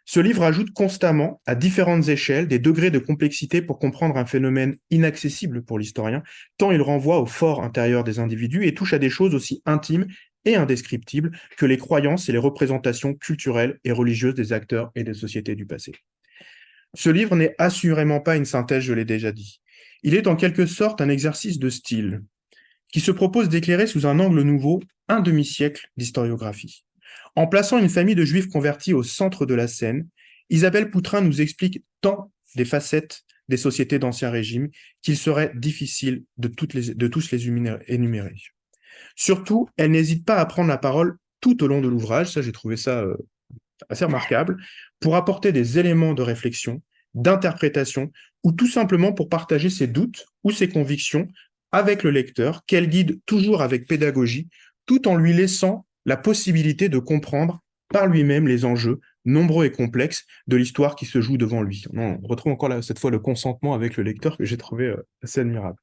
Ce livre ajoute constamment, à différentes échelles, des degrés de complexité pour comprendre un phénomène inaccessible pour l'historien, tant il renvoie au fort intérieur des individus et touche à des choses aussi intimes et indescriptibles que les croyances et les représentations culturelles et religieuses des acteurs et des sociétés du passé. Ce livre n'est assurément pas une synthèse, je l'ai déjà dit. Il est en quelque sorte un exercice de style, qui se propose d'éclairer sous un angle nouveau un demi-siècle d'historiographie. En plaçant une famille de juifs convertis au centre de la scène, Isabelle Poutrin nous explique tant des facettes des sociétés d'Ancien Régime qu'il serait difficile de tous les énumérer. Surtout, elle n'hésite pas à prendre la parole tout au long de l'ouvrage, ça j'ai trouvé ça assez remarquable, pour apporter des éléments de réflexion, d'interprétation, ou tout simplement pour partager ses doutes ou ses convictions avec le lecteur, qu'elle guide toujours avec pédagogie, tout en lui laissant la possibilité de comprendre par lui-même les enjeux nombreux et complexes de l'histoire qui se joue devant lui. On retrouve encore là, cette fois le consentement avec le lecteur que j'ai trouvé assez admirable.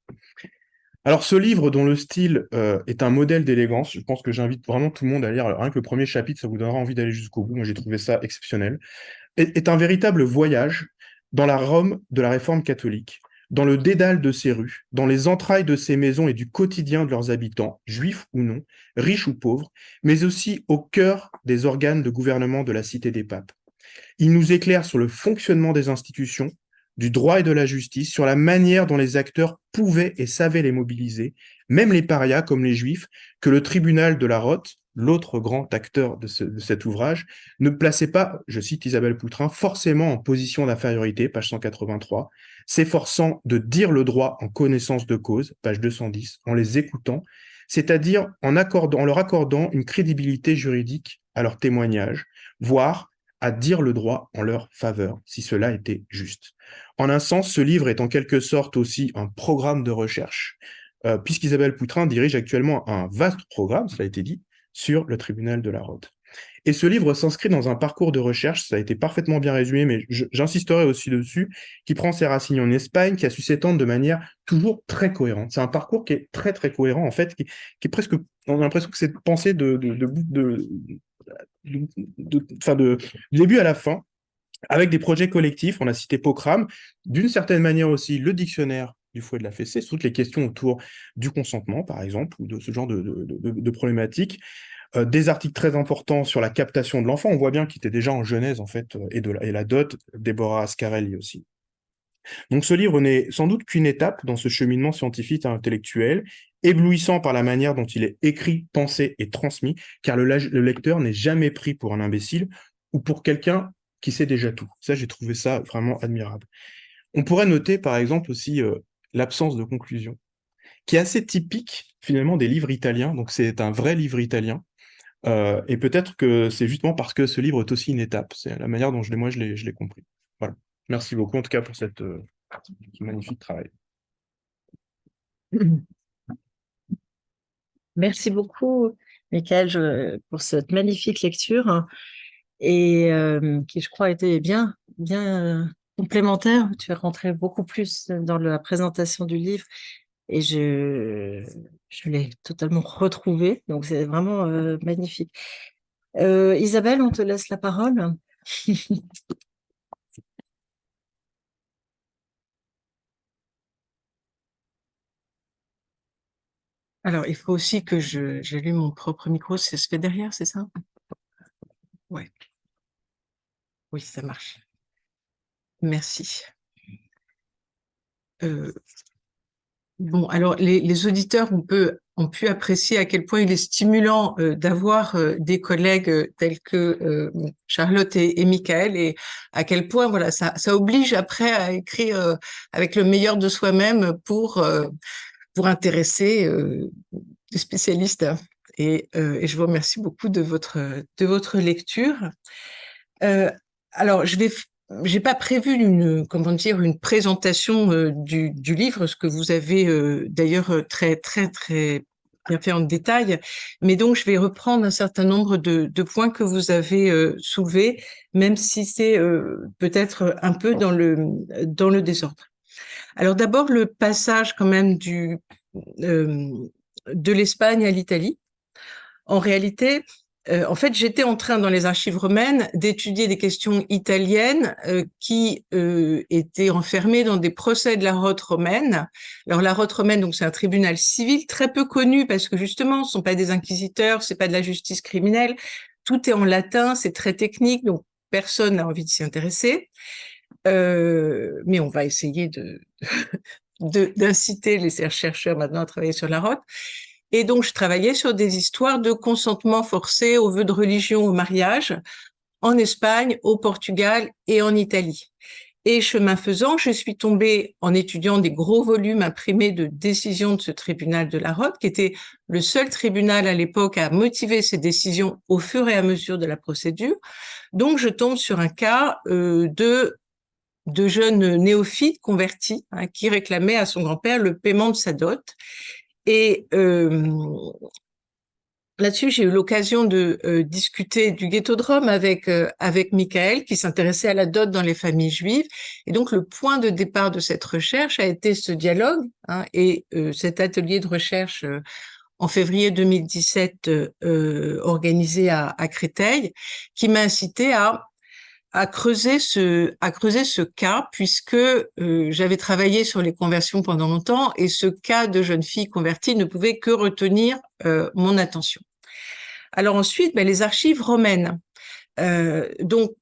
Alors ce livre dont le style est un modèle d'élégance, je pense que j'invite vraiment tout le monde à lire. Alors, rien que le premier chapitre, ça vous donnera envie d'aller jusqu'au bout. Moi j'ai trouvé ça exceptionnel. Est un véritable voyage dans la Rome de la Réforme catholique, dans le dédale de ses rues, dans les entrailles de ses maisons et du quotidien de leurs habitants, juifs ou non, riches ou pauvres, mais aussi au cœur des organes de gouvernement de la Cité des Papes. Il nous éclaire sur le fonctionnement des institutions, du droit et de la justice, sur la manière dont les acteurs pouvaient et savaient les mobiliser, même les parias comme les juifs, que le tribunal de la Rote, l'autre grand acteur de cet ouvrage, ne plaçait pas, je cite Isabelle Poutrin, forcément en position d'infériorité, page 183, s'efforçant de dire le droit en connaissance de cause, page 210, en les écoutant, c'est-à-dire en leur accordant une crédibilité juridique à leur témoignage, voire à dire le droit en leur faveur, si cela était juste. En un sens, ce livre est en quelque sorte aussi un programme de recherche, puisqu'Isabelle Poutrin dirige actuellement un vaste programme, cela a été dit, sur le tribunal de la Rote. Et ce livre s'inscrit dans un parcours de recherche, ça a été parfaitement bien résumé, mais j'insisterai aussi dessus, qui prend ses racines en Espagne, qui a su s'étendre de manière toujours très cohérente. C'est un parcours qui est très très cohérent, en fait, qui est presque, on a l'impression que c'est pensé du début à la fin, avec des projets collectifs. On a cité Pocram, d'une certaine manière aussi le dictionnaire du fouet de la fessée, sur toutes les questions autour du consentement, par exemple, ou de ce genre de problématiques. Des articles très importants sur la captation de l'enfant. On voit bien qu'il était déjà en genèse, en fait, et la dot, Deborah Ascarelli aussi. Donc ce livre n'est sans doute qu'une étape dans ce cheminement scientifique et intellectuel, éblouissant par la manière dont il est écrit, pensé et transmis, car le lecteur n'est jamais pris pour un imbécile ou pour quelqu'un qui sait déjà tout. Ça, j'ai trouvé ça vraiment admirable. On pourrait noter, par exemple, aussi l'absence de conclusion, qui est assez typique, finalement, des livres italiens. Donc c'est un vrai livre italien. Et peut-être que c'est justement parce que ce livre est aussi une étape. C'est la manière dont je l'ai compris. Voilà. Merci beaucoup, en tout cas, pour ce magnifique travail. Merci beaucoup, Michael, pour cette magnifique lecture et qui, je crois, était bien complémentaire. Tu es rentré beaucoup plus dans la présentation du livre et je l'ai totalement retrouvé. Donc, c'est vraiment magnifique. Isabelle, on te laisse la parole. Alors, il faut aussi que j'allume mon propre micro. Ça se fait derrière, c'est ça? Ouais. Oui, ça marche. Merci. Bon, alors les auditeurs ont pu apprécier à quel point il est stimulant d'avoir des collègues tels que Charlotte et Michael, et à quel point voilà ça oblige après à écrire avec le meilleur de soi-même pour intéresser des spécialistes. Et je vous remercie beaucoup de votre lecture. Euh, alors, j'ai pas prévu une présentation du livre, ce que vous avez d'ailleurs très bien fait en détail. Mais donc, je vais reprendre un certain nombre de points que vous avez soulevés, même si c'est peut-être un peu dans le désordre. Alors, d'abord, le passage quand même euh, de l'Espagne à l'Italie. En réalité, en fait, j'étais en train, dans les archives romaines, d'étudier des questions italiennes qui étaient enfermées dans des procès de la rote romaine. Alors, la rote romaine, donc, c'est un tribunal civil très peu connu parce que justement, ce sont pas des inquisiteurs, c'est pas de la justice criminelle. Tout est en latin, c'est très technique, donc personne n'a envie de s'y intéresser. Mais on va essayer d'inciter les chercheurs maintenant à travailler sur la rote. Et donc, je travaillais sur des histoires de consentement forcé aux vœux de religion, au mariage, en Espagne, au Portugal et en Italie. Et chemin faisant, je suis tombée, en étudiant des gros volumes imprimés de décisions de ce tribunal de la Rote, qui était le seul tribunal à l'époque à motiver ses décisions au fur et à mesure de la procédure. Donc, je tombe sur un cas de jeunes néophytes convertis qui réclamaient à son grand-père le paiement de sa dot. Et là-dessus, j'ai eu l'occasion de discuter du ghetto de Rome avec Michael, qui s'intéressait à la dot dans les familles juives. Et donc, le point de départ de cette recherche a été ce dialogue et cet atelier de recherche en février 2017 organisé à Créteil, qui m'a incité à creuser ce cas, puisque j'avais travaillé sur les conversions pendant longtemps et ce cas de jeune fille convertie ne pouvait que retenir mon attention. Alors ensuite, les archives romaines. Donc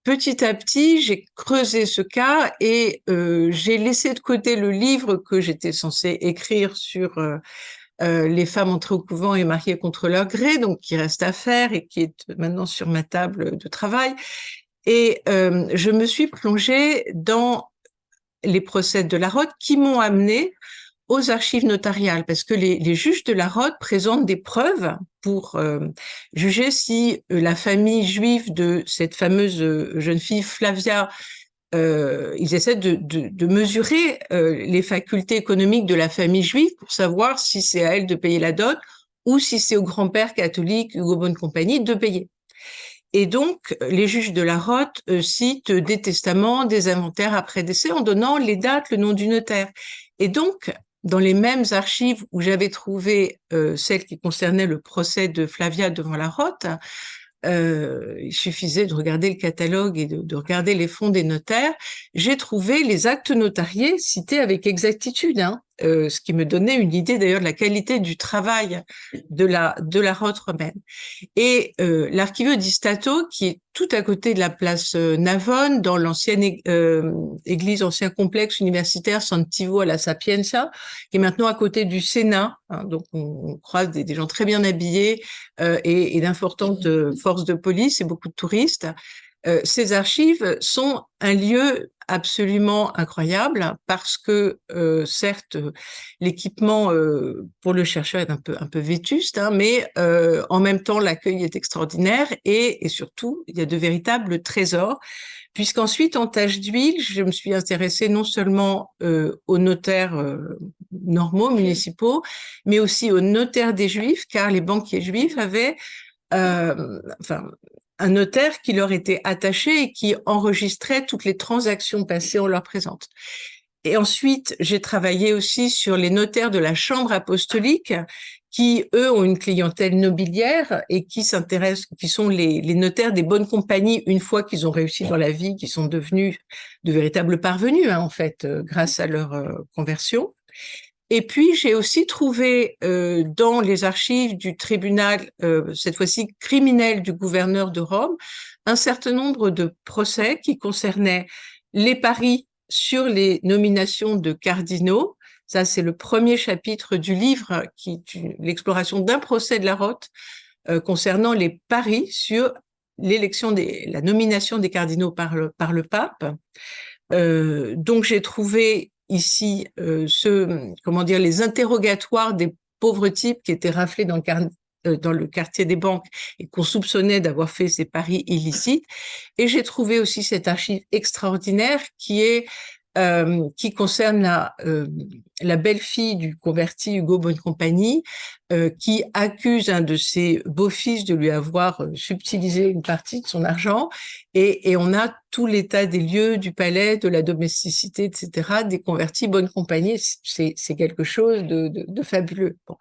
petit à petit, j'ai creusé ce cas et j'ai laissé de côté le livre que j'étais censée écrire sur les femmes entrées au couvent et mariées contre leur gré, donc qui reste à faire et qui est maintenant sur ma table de travail. Et je me suis plongée dans les procès de la Rote qui m'ont amenée aux archives notariales, parce que les juges de la Rote présentent des preuves pour juger si la famille juive de cette fameuse jeune fille Flavia, ils essaient de mesurer les facultés économiques de la famille juive pour savoir si c'est à elle de payer la dot ou si c'est au grand-père catholique Hugo Bonne-Compagnie de payer. Et donc, les juges de la Rote citent des testaments, des inventaires après décès en donnant les dates, le nom du notaire. Et donc, dans les mêmes archives où j'avais trouvé celles qui concernaient le procès de Flavia devant la Rote, il suffisait de regarder le catalogue et de regarder les fonds des notaires. J'ai trouvé les actes notariés cités avec exactitude, hein, ce qui me donnait une idée d'ailleurs de la qualité du travail de la rote romaine. Et l'archivio di Stato, qui est tout à côté de la place Navone, dans l'ancienne église, ancien complexe universitaire Santivo alla Sapienza, qui est maintenant à côté du Sénat. Hein, donc on croise des gens très bien habillés et d'importantes forces de police et beaucoup de touristes. Ces archives sont un lieu absolument incroyable parce que certes l'équipement pour le chercheur est un peu vétuste, hein, mais en même temps l'accueil est extraordinaire et surtout il y a de véritables trésors, puisqu'ensuite en tâche d'huile je me suis intéressée non seulement aux notaires normaux municipaux, mais aussi aux notaires des Juifs, car les banquiers juifs avaient enfin un notaire qui leur était attaché et qui enregistrait toutes les transactions passées en leur présence. Et ensuite, j'ai travaillé aussi sur les notaires de la Chambre apostolique qui, eux, ont une clientèle nobiliaire et qui s'intéressent, qui sont les notaires des bonnes compagnies une fois qu'ils ont réussi dans la vie, qui sont devenus de véritables parvenus, hein, en fait, grâce à leur conversion. Et puis, j'ai aussi trouvé dans les archives du tribunal, cette fois-ci criminel du gouverneur de Rome, un certain nombre de procès qui concernaient les paris sur les nominations de cardinaux. Ça, c'est le premier chapitre du livre, qui est l'exploration d'un procès de la Rote concernant les paris sur la nomination des cardinaux par le pape. Donc, j'ai trouvé ici les interrogatoires des pauvres types qui étaient raflés dans le quartier des banques et qu'on soupçonnait d'avoir fait ces paris illicites. Et j'ai trouvé aussi cette archive extraordinaire qui concerne la belle-fille du converti Hugo Boncompagnie, qui accuse un de ses beaux-fils de lui avoir subtilisé une partie de son argent, et on a tout l'état des lieux du palais, de la domesticité, etc., des convertis Boncompagnie. C'est quelque chose de fabuleux. Bon.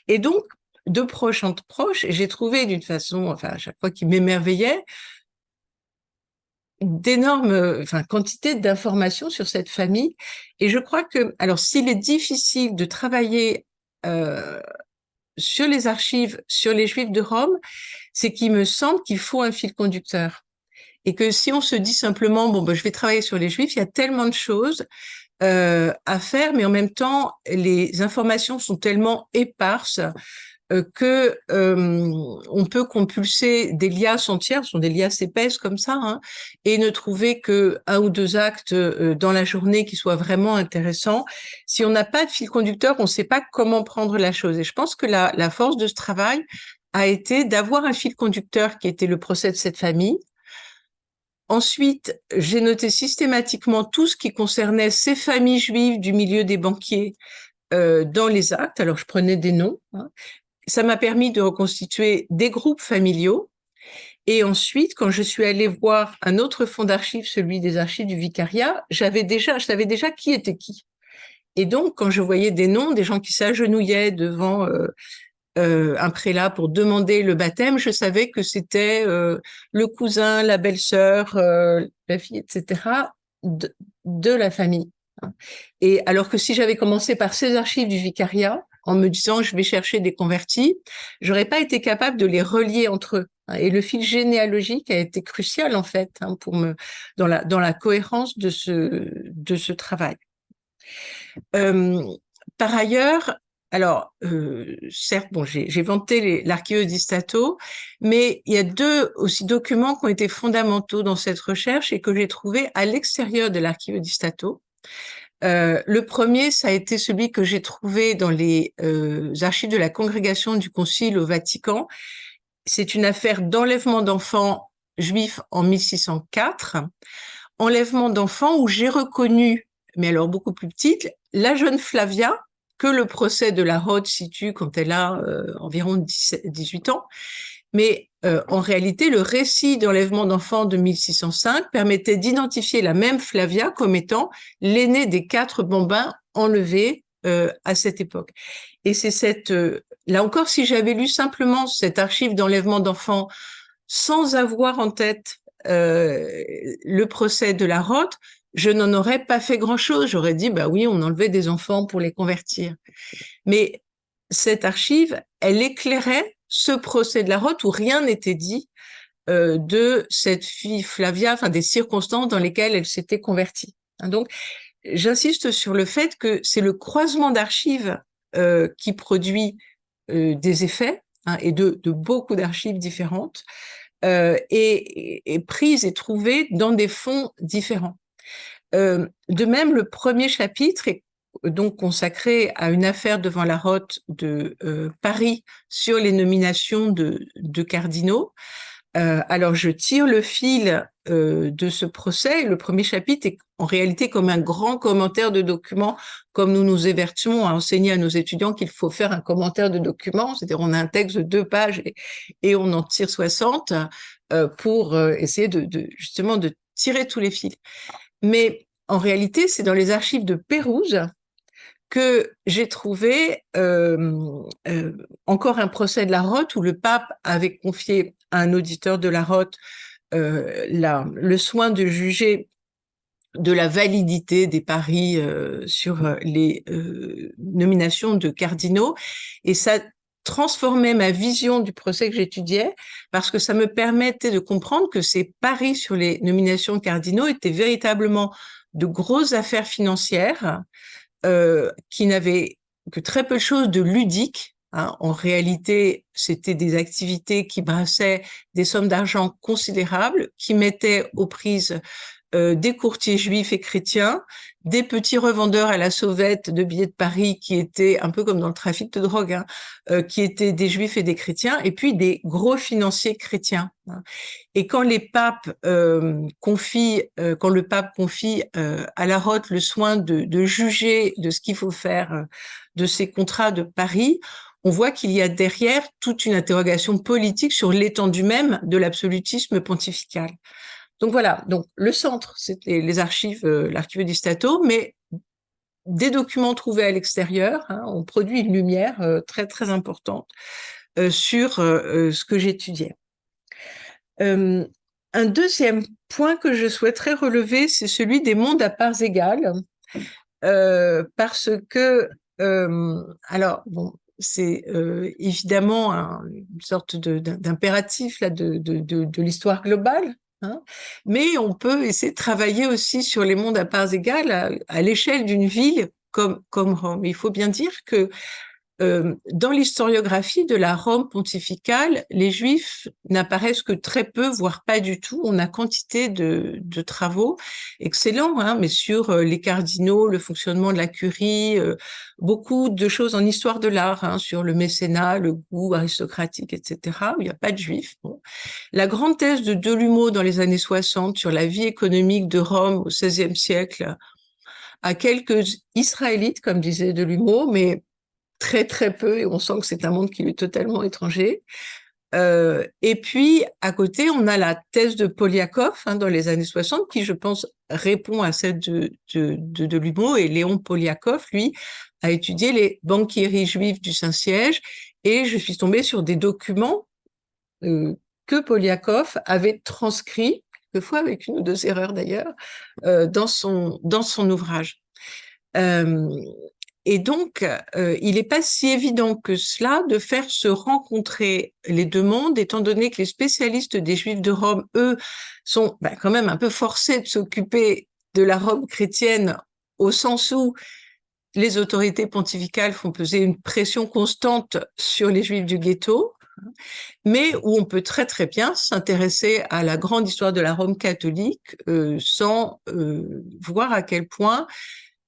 Et donc, de proche en proche, j'ai trouvé d'une façon, enfin, à chaque fois qui m'émerveillait, d'énormes quantités d'informations sur cette famille. Et je crois que, alors, s'il est difficile de travailler sur les archives, sur les Juifs de Rome, c'est qu'il me semble qu'il faut un fil conducteur. Et que si on se dit simplement, je vais travailler sur les Juifs, il y a tellement de choses à faire, mais en même temps, les informations sont tellement éparses que on peut compulser des liasses entières, ce sont des liasses épaisses comme ça, hein, et ne trouver que un ou deux actes dans la journée qui soient vraiment intéressants. Si on n'a pas de fil conducteur, on ne sait pas comment prendre la chose. Et je pense que la force de ce travail a été d'avoir un fil conducteur qui était le procès de cette famille. Ensuite, j'ai noté systématiquement tout ce qui concernait ces familles juives du milieu des banquiers dans les actes. Alors, je prenais des noms, hein. Ça m'a permis de reconstituer des groupes familiaux. Et ensuite, quand je suis allée voir un autre fonds d'archives, celui des archives du vicariat, je savais déjà qui était qui. Et donc, quand je voyais des noms, des gens qui s'agenouillaient devant un prélat pour demander le baptême, je savais que c'était le cousin, la belle-sœur, la fille, etc., de la famille. Et alors que si j'avais commencé par ces archives du vicariat, en me disant je vais chercher des convertis, j'aurais pas été capable de les relier entre eux. Et le fil généalogique a été crucial en fait pour dans la cohérence de ce travail. Par ailleurs, alors certes, j'ai vanté l'archivio di Stato, mais il y a deux aussi documents qui ont été fondamentaux dans cette recherche et que j'ai trouvé à l'extérieur de l'archivio di Stato. Le premier, ça a été celui que j'ai trouvé dans les archives de la Congrégation du Concile au Vatican. C'est une affaire d'enlèvement d'enfants juifs en 1604. Enlèvement d'enfants où j'ai reconnu, mais alors beaucoup plus petite, la jeune Flavia, que le procès de la Rote situe quand elle a environ 18 ans. Mais en réalité, le récit d'enlèvement d'enfants de 1605 permettait d'identifier la même Flavia comme étant l'aînée des 4 bambins enlevés à cette époque. Et c'est là encore, si j'avais lu simplement cette archive d'enlèvement d'enfants sans avoir en tête le procès de la Roth, je n'en aurais pas fait grand-chose. J'aurais dit, bah oui, on enlevait des enfants pour les convertir. Mais cette archive, elle éclairait ce procès de la Roth où rien n'était dit de cette fille Flavia, enfin des circonstances dans lesquelles elle s'était convertie. Donc, j'insiste sur le fait que c'est le croisement d'archives qui produit des effets, et de beaucoup d'archives différentes, et prises et trouvées dans des fonds différents. De même, le premier chapitre est donc consacré à une affaire devant la Roth de Paris sur les nominations de cardinaux. Alors, je tire le fil de ce procès. Le premier chapitre est en réalité comme un grand commentaire de document, comme nous nous évertuons à enseigner à nos étudiants qu'il faut faire un commentaire de document, c'est-à-dire on a un texte de 2 pages et on en tire 60 pour essayer justement de tirer tous les fils. Mais en réalité, c'est dans les archives de Pérouse que j'ai trouvé encore un procès de la Roth où le pape avait confié à un auditeur de la Roth le soin de juger de la validité des paris sur les nominations de cardinaux. Et ça transformait ma vision du procès que j'étudiais parce que ça me permettait de comprendre que ces paris sur les nominations de cardinaux étaient véritablement de grosses affaires financières qui n'avaient que très peu de choses de ludique. En réalité, c'était des activités qui brassaient des sommes d'argent considérables, qui mettaient aux prises des courtiers juifs et chrétiens, des petits revendeurs à la sauvette de billets de Paris qui étaient un peu comme dans le trafic de drogue, qui étaient des juifs et des chrétiens, et puis des gros financiers chrétiens. Et quand les papes quand le pape confie à la Roth le soin de juger de ce qu'il faut faire de ces contrats de Paris, on voit qu'il y a derrière toute une interrogation politique sur l'étendue même de l'absolutisme pontifical. Donc voilà, donc le centre, c'était les archives, l'archivio di Stato, mais des documents trouvés à l'extérieur, ont produit une lumière très très importante sur ce que j'étudiais. Un deuxième point que je souhaiterais relever, c'est celui des mondes à parts égales, parce que, alors bon, c'est évidemment une sorte d'impératif là de l'histoire globale. Mais on peut essayer de travailler aussi sur les mondes à parts égales à l'échelle d'une ville comme Rome. Il faut bien dire que dans l'historiographie de la Rome pontificale, les Juifs n'apparaissent que très peu, voire pas du tout. On a quantité de travaux excellents, mais sur les cardinaux, le fonctionnement de la curie, beaucoup de choses en histoire de l'art, sur le mécénat, le goût aristocratique, etc. Il n'y a pas de Juifs. Bon. La grande thèse de Delumeau dans les années 60 sur la vie économique de Rome au XVIe siècle a quelques Israélites, comme disait Delumeau, mais très très peu, et on sent que c'est un monde qui lui est totalement étranger. Et puis, à côté, on a la thèse de Poliakov dans les années 60, qui, je pense, répond à celle de Delumeau, et Léon Poliakov, lui, a étudié les banquiers juifs du Saint-Siège, et je suis tombée sur des documents que Poliakov avait transcrits, quelquefois avec une ou deux erreurs d'ailleurs, dans son ouvrage. Et donc, il n'est pas si évident que cela de faire se rencontrer les deux mondes, étant donné que les spécialistes des Juifs de Rome, eux, sont quand même un peu forcés de s'occuper de la Rome chrétienne, au sens où les autorités pontificales font peser une pression constante sur les Juifs du ghetto, mais où on peut très très bien s'intéresser à la grande histoire de la Rome catholique sans voir à quel point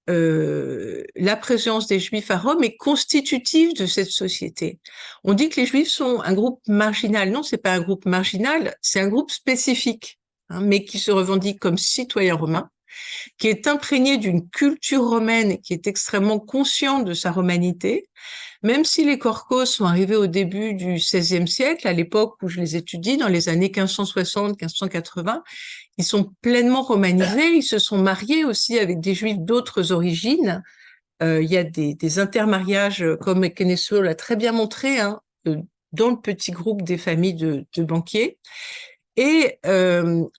la présence des Juifs à Rome est constitutive de cette société. On dit que les Juifs sont un groupe marginal. Non, c'est pas un groupe marginal, c'est un groupe spécifique, mais qui se revendique comme citoyen romain, qui est imprégné d'une culture romaine, qui est extrêmement conscient de sa romanité. Même si les Corcos sont arrivés au début du XVIe siècle, à l'époque où je les étudie, dans les années 1560-1580, ils sont pleinement romanisés, ils se sont mariés aussi avec des Juifs d'autres origines. Il y a des intermariages, comme Kenesso l'a très bien montré, dans le petit groupe des familles de banquiers. Et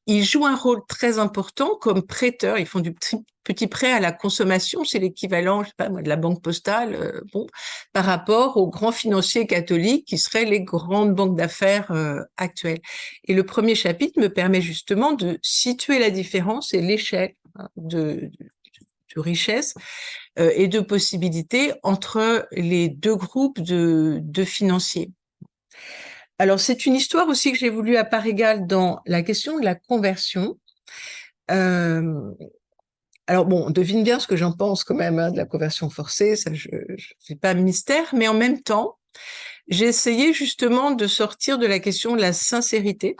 ils jouent un rôle très important comme prêteurs. Ils font du petit prêt à la consommation, c'est l'équivalent, je sais pas moi, de la banque postale, bon, par rapport aux grands financiers catholiques qui seraient les grandes banques d'affaires actuelles. Et le premier chapitre me permet justement de situer la différence et l'échelle de richesse et de possibilités entre les deux groupes de financiers. Alors, c'est une histoire aussi que j'ai voulu à part égale dans la question de la conversion. Alors bon, on devine bien ce que j'en pense quand même de la conversion forcée, ça je fais pas mystère, mais en même temps, j'ai essayé justement de sortir de la question de la sincérité,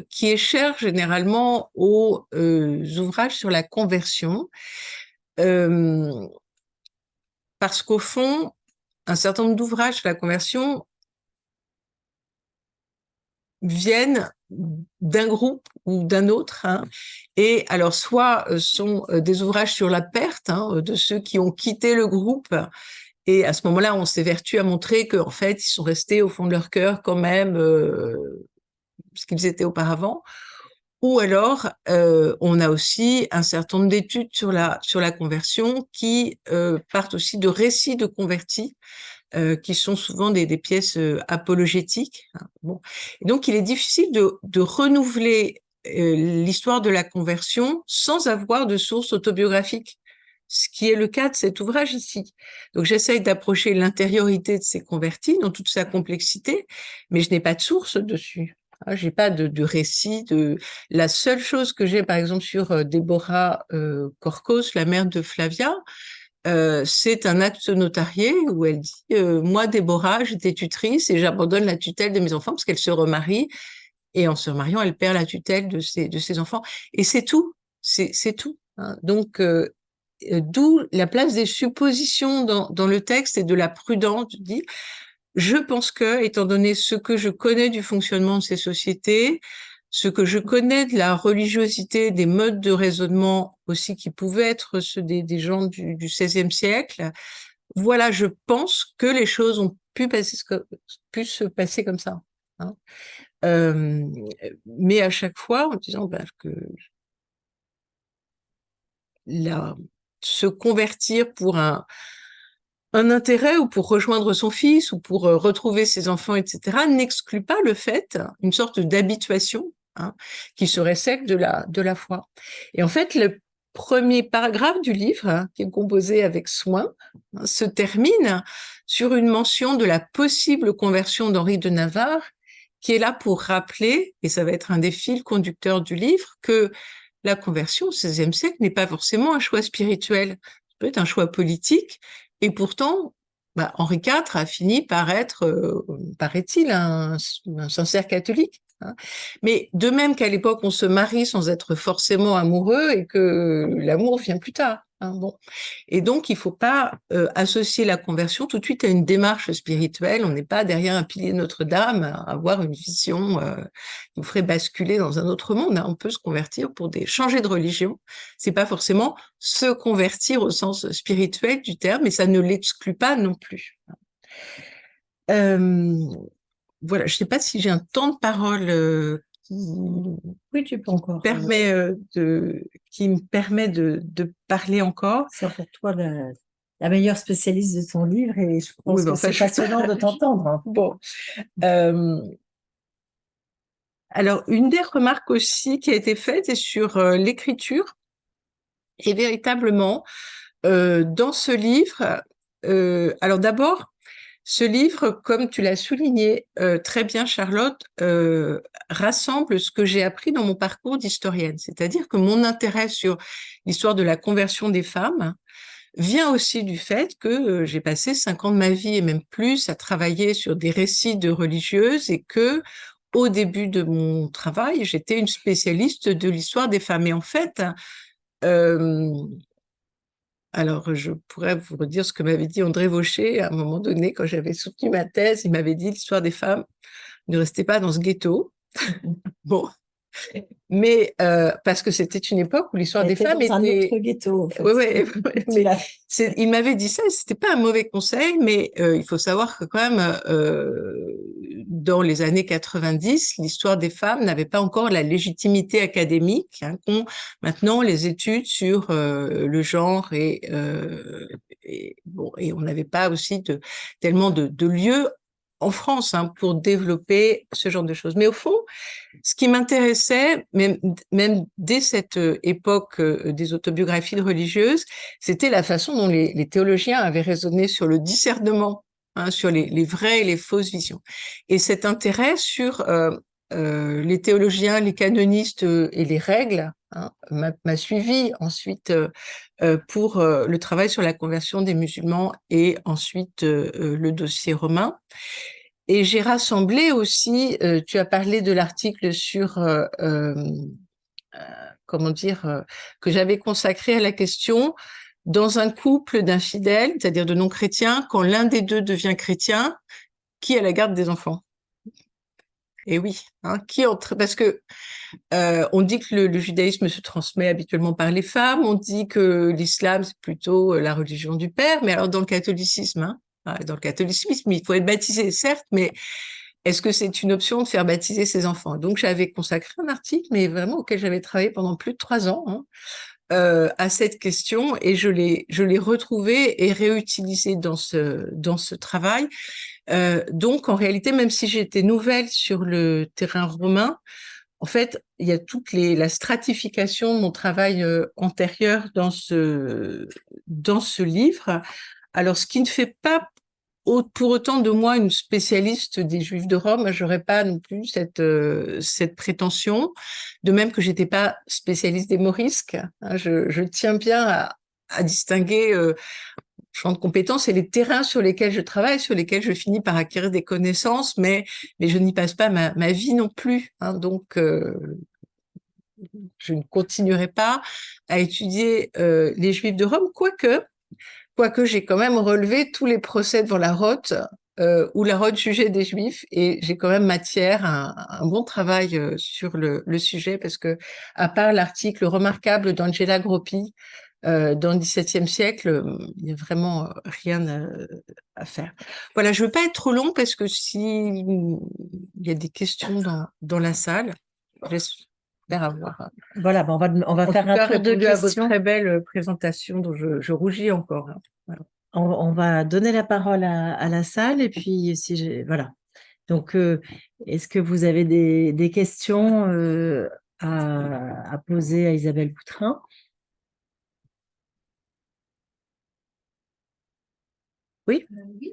qui est chère généralement aux ouvrages sur la conversion, parce qu'au fond, un certain nombre d'ouvrages sur la conversion viennent d'un groupe ou d'un autre, hein. Et alors soit sont des ouvrages sur la perte de ceux qui ont quitté le groupe, et à ce moment-là on s'évertue à montrer qu'en fait ils sont restés au fond de leur cœur quand même ce qu'ils étaient auparavant, ou alors on a aussi un certain nombre d'études sur la conversion qui partent aussi de récits de convertis, qui sont souvent des pièces apologétiques. Bon. Et donc, il est difficile de renouveler l'histoire de la conversion sans avoir de source autobiographique, ce qui est le cas de cet ouvrage ici. Donc, j'essaye d'approcher l'intériorité de ces convertis dans toute sa complexité, mais je n'ai pas de source dessus. J'ai pas de récit. La seule chose que j'ai, par exemple, sur Déborah Korkos, la mère de Flavia, c'est un acte notarié où elle dit moi, Déborah, j'étais tutrice et j'abandonne la tutelle de mes enfants parce qu'elle se remarie, et en se remariant, elle perd la tutelle de ses enfants. Et c'est tout, c'est tout. Donc, d'où la place des suppositions dans le texte et de la prudence. Dit, je pense que, étant donné ce que je connais du fonctionnement de ces sociétés, ce que je connais de la religiosité, des modes de raisonnement aussi qui pouvaient être ceux des gens du XVIe siècle, voilà, je pense que les choses ont pu se passer comme ça. Mais à chaque fois, en disant que se convertir pour un intérêt ou pour rejoindre son fils ou pour retrouver ses enfants, etc., n'exclut pas le fait, une sorte d'habituation, qui serait celle de la foi. Et en fait, le premier paragraphe du livre, qui est composé avec soin, se termine sur une mention de la possible conversion d'Henri de Navarre, qui est là pour rappeler, et ça va être un des fils conducteurs du livre, que la conversion au XVIe siècle n'est pas forcément un choix spirituel, ça peut être un choix politique, et pourtant, Henri IV a fini par être, paraît-il, un sincère catholique. Mais de même qu'à l'époque, on se marie sans être forcément amoureux et que l'amour vient plus tard. Bon. Et donc, il ne faut pas associer la conversion tout de suite à une démarche spirituelle. On n'est pas derrière un pilier Notre-Dame à avoir une vision qui nous ferait basculer dans un autre monde. On peut se convertir pour changer de religion. C'est pas forcément se convertir au sens spirituel du terme, mais ça ne l'exclut pas non plus. Voilà, je ne sais pas si j'ai un temps de parole oui, tu peux encore. Qui me permet de parler encore. C'est pour toi la meilleure spécialiste de ton livre et je pense que c'est passionnant de t'entendre. Bon. Alors, une des remarques aussi qui a été faite est sur l'écriture. Et véritablement, dans ce livre, alors d'abord, ce livre, comme tu l'as souligné très bien, Charlotte, rassemble ce que j'ai appris dans mon parcours d'historienne. C'est-à-dire que mon intérêt sur l'histoire de la conversion des femmes vient aussi du fait que j'ai passé 5 ans de ma vie et même plus à travailler sur des récits de religieuses et que, au début de mon travail, j'étais une spécialiste de l'histoire des femmes. Et en fait, alors, je pourrais vous redire ce que m'avait dit André Vaucher à un moment donné, quand j'avais soutenu ma thèse. Il m'avait dit, l'histoire des femmes, ne restez pas dans ce ghetto. Bon, Mais parce que c'était une époque où l'histoire des femmes dans un était autre ghetto, en fait. Oui, ouais, Tu l'as- il m'avait dit ça, et c'était pas un mauvais conseil, mais il faut savoir que quand même, dans les années 90, l'histoire des femmes n'avait pas encore la légitimité académique qu'ont maintenant les études sur le genre et bon, et on n'avait pas aussi tellement de lieux en France pour développer ce genre de choses. Mais au fond, ce qui m'intéressait, même dès cette époque des autobiographies de religieuses, c'était la façon dont les théologiens avaient raisonné sur le discernement, sur les vraies et les fausses visions. Et cet intérêt sur les théologiens, les canonistes et les règles m'a suivi ensuite pour le travail sur la conversion des musulmans et ensuite le dossier romain. Et j'ai rassemblé aussi, tu as parlé de l'article sur, comment dire, que j'avais consacré à la question, dans un couple d'infidèles, c'est-à-dire de non-chrétiens, quand l'un des deux devient chrétien, qui a la garde des enfants? Et oui, parce que on dit que le judaïsme se transmet habituellement par les femmes, on dit que l'islam c'est plutôt la religion du père, mais alors dans le catholicisme, il faut être baptisé, certes, mais est-ce que c'est une option de faire baptiser ses enfants? Donc j'avais consacré un article, mais vraiment auquel j'avais travaillé pendant plus de 3 ans, à cette question, et je l'ai retrouvé et réutilisé dans ce travail. Donc en réalité, même si j'étais nouvelle sur le terrain romain, en fait, il y a la stratification de mon travail antérieur dans ce livre. Alors, ce qui ne fait pas pour autant de moi une spécialiste des Juifs de Rome, j'aurais pas non plus cette prétention. De même que j'étais pas spécialiste des morisques. Je tiens bien à distinguer champ de compétences et les terrains sur lesquels je travaille, sur lesquels je finis par acquérir des connaissances, mais je n'y passe pas ma vie non plus. Donc, je ne continuerai pas à étudier les Juifs de Rome, quoique j'ai quand même relevé tous les procès devant la Roth où la Roth jugeait des Juifs, et j'ai quand même matière à un bon travail sur le sujet, parce que à part l'article remarquable d'Angela Groppi dans le XVIIe siècle, il n'y a vraiment rien à faire. Voilà, je ne veux pas être trop long, parce que s'il y a des questions dans la salle, j'espère avoir Voilà, on va en faire tout un cas tour de répondu à votre questions. très belle présentation dont je rougis encore. Voilà. On va donner la parole à la salle, et puis voilà. Donc, est-ce que vous avez des questions à poser à Isabelle Poutrin? Oui. Oui,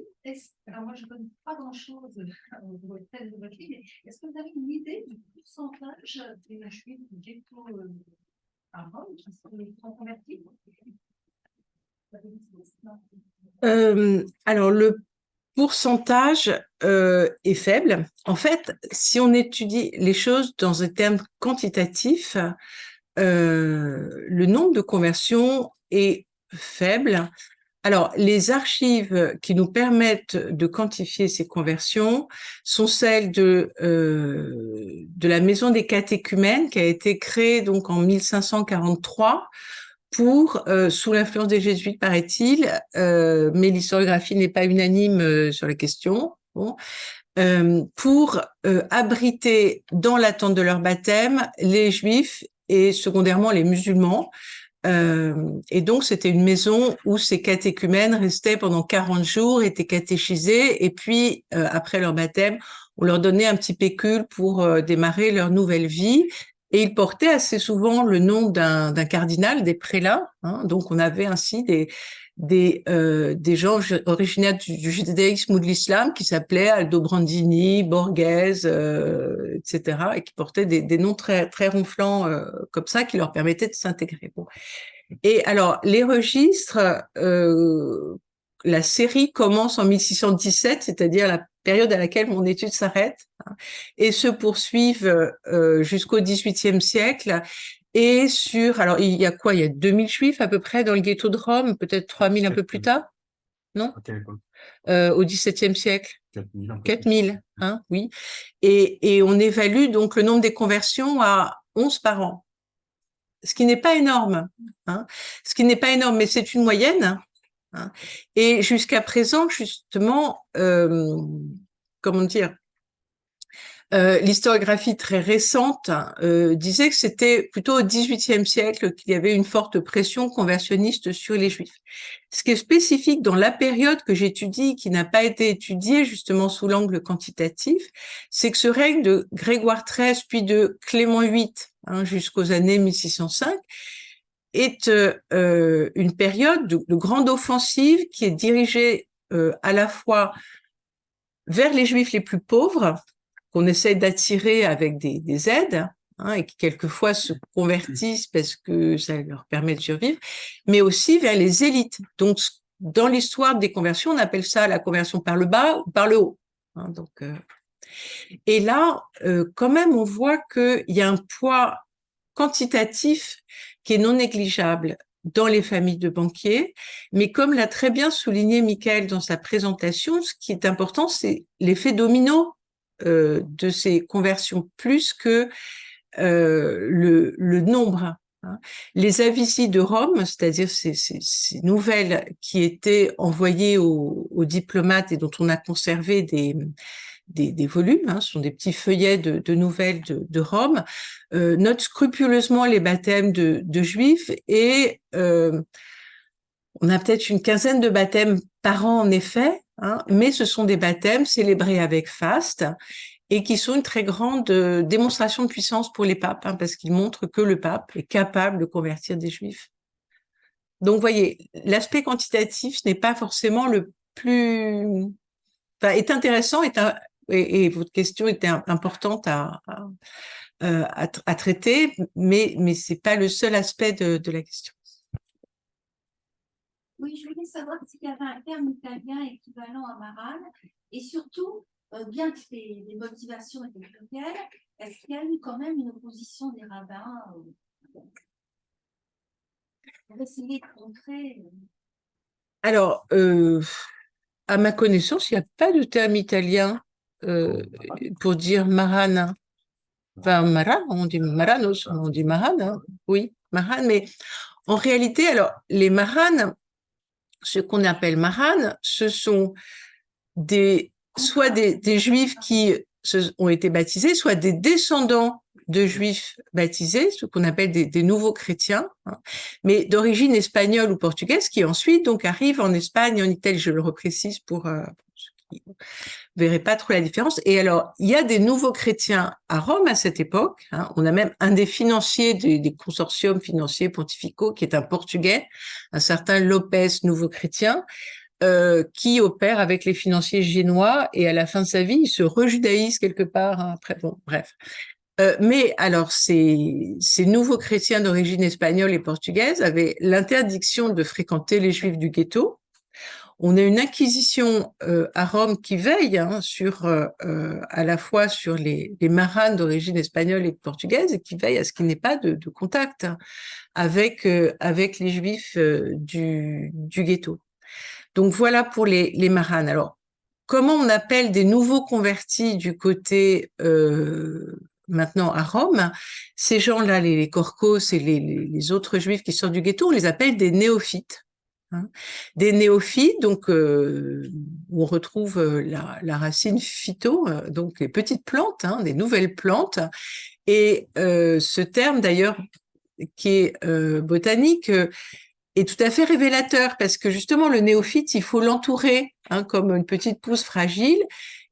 alors moi je ne connais pas grand-chose au thème de votre livre, mais est-ce que vous avez une idée du pourcentage des juifs du ghetto à Rome qui sont convertis? Alors, le pourcentage est faible. En fait, si on étudie les choses dans un terme quantitatif, le nombre de conversions est faible. Alors, les archives qui nous permettent de quantifier ces conversions sont celles de la Maison des catéchumènes, qui a été créée donc en 1543 pour, sous l'influence des jésuites, paraît-il, mais l'historiographie n'est pas unanime sur la question, pour abriter dans l'attente de leur baptême les juifs et secondairement les musulmans. Et donc, c'était une maison où ces catéchumènes restaient pendant 40 jours, étaient catéchisés, et puis, après leur baptême, on leur donnait un petit pécule pour démarrer leur nouvelle vie. Et ils portaient assez souvent le nom d'un cardinal, des prélats. Donc, on avait ainsi des gens originaires du judaïsme ou de l'islam qui s'appelaient Aldobrandini, Borghese, etc., et qui portaient des noms très, très ronflants comme ça, qui leur permettaient de s'intégrer. Bon. Et alors, les registres, la série commence en 1617, c'est-à-dire la période à laquelle mon étude s'arrête, et se poursuivent jusqu'au XVIIIe siècle. Et alors, il y a quoi? Il y a 2000 juifs à peu près dans le ghetto de Rome, peut-être 3000 un peu plus tard. non? À quelle époque? Au XVIIe siècle. 4000, un peu 4000, hein, oui. Et on évalue donc le nombre des conversions à 11 par an. Ce qui n'est pas énorme, hein. Ce qui n'est pas énorme, mais c'est une moyenne, hein. Et jusqu'à présent, justement, comment dire, l'historiographie très récente disait que c'était plutôt au XVIIIe siècle qu'il y avait une forte pression conversionniste sur les Juifs. Ce qui est spécifique dans la période que j'étudie, qui n'a pas été étudiée justement sous l'angle quantitatif, c'est que ce règne de Grégoire XIII puis de Clément VIII, hein, jusqu'aux années 1605, est une période de grande offensive qui est dirigée à la fois vers les Juifs les plus pauvres, qu'on essaie d'attirer avec des aides, hein, et qui quelquefois se convertissent parce que ça leur permet de survivre, mais aussi vers les élites. Donc, dans l'histoire des conversions, on appelle ça la conversion par le bas ou par le haut, hein, donc, et là, quand même, on voit qu'il y a un poids quantitatif qui est non négligeable dans les familles de banquiers, mais comme l'a très bien souligné Michael dans sa présentation, ce qui est important, c'est l'effet domino de ces conversions plus que le nombre, hein. Les avici de Rome, c'est-à-dire ces nouvelles qui étaient envoyées aux diplomates et dont on a conservé des volumes, hein, ce sont des petits feuillets de nouvelles de Rome, notent scrupuleusement les baptêmes de Juifs et on a peut-être une quinzaine de baptêmes par an en effet, hein, mais ce sont des baptêmes célébrés avec faste et qui sont une très grande démonstration de puissance pour les papes, hein, parce qu'ils montrent que le pape est capable de convertir des Juifs. Donc, vous voyez, l'aspect quantitatif n'est pas forcément le plus... Enfin, est intéressant, et votre question était importante à traiter, mais c'est pas le seul aspect de la question. Oui, je voulais savoir s'il y avait un terme italien équivalent à Maran, et surtout, bien que les motivations étaient plurielles, est-ce qu'il y a eu quand même une opposition des rabbins pour essayer de contrer Alors, à ma connaissance, il n'y a pas de terme italien pour dire Maran. Enfin, Maran, on dit Maranos, on dit Maran, hein. Oui, Maran, mais en réalité, alors, les Maran, ce qu'on appelle Maran, ce sont soit des Juifs qui ont été baptisés, soit des descendants de Juifs baptisés, ce qu'on appelle des nouveaux chrétiens, hein, mais d'origine espagnole ou portugaise, qui ensuite donc arrivent en Espagne, en Italie, je le reprécise pour ceux qui ne verraient pas trop la différence. Et alors, il y a des nouveaux chrétiens à Rome à cette époque, hein. On a même un des financiers des consortiums financiers pontificaux, qui est un Portugais, un certain Lopez, nouveau chrétien, qui opère avec les financiers génois, et à la fin de sa vie, il se rejudaïse quelque part, hein, après, bon, bref. Mais alors, ces nouveaux chrétiens d'origine espagnole et portugaise avaient l'interdiction de fréquenter les Juifs du ghetto. On a une inquisition à Rome qui veille, hein, à la fois sur les maranes d'origine espagnole et portugaise, et qui veille à ce qu'il n'y ait pas de contact, hein, avec les Juifs du ghetto. Donc voilà pour les maranes. Alors, comment on appelle des nouveaux convertis du côté maintenant à Rome? Ces gens-là, les Corcos et les autres Juifs qui sortent du ghetto, on les appelle des néophytes, hein. Des néophytes, donc où on retrouve la racine phyto, donc les petites plantes, hein, des nouvelles plantes. Et ce terme d'ailleurs qui est botanique est tout à fait révélateur, parce que justement le néophyte, il faut l'entourer, hein, comme une petite pousse fragile,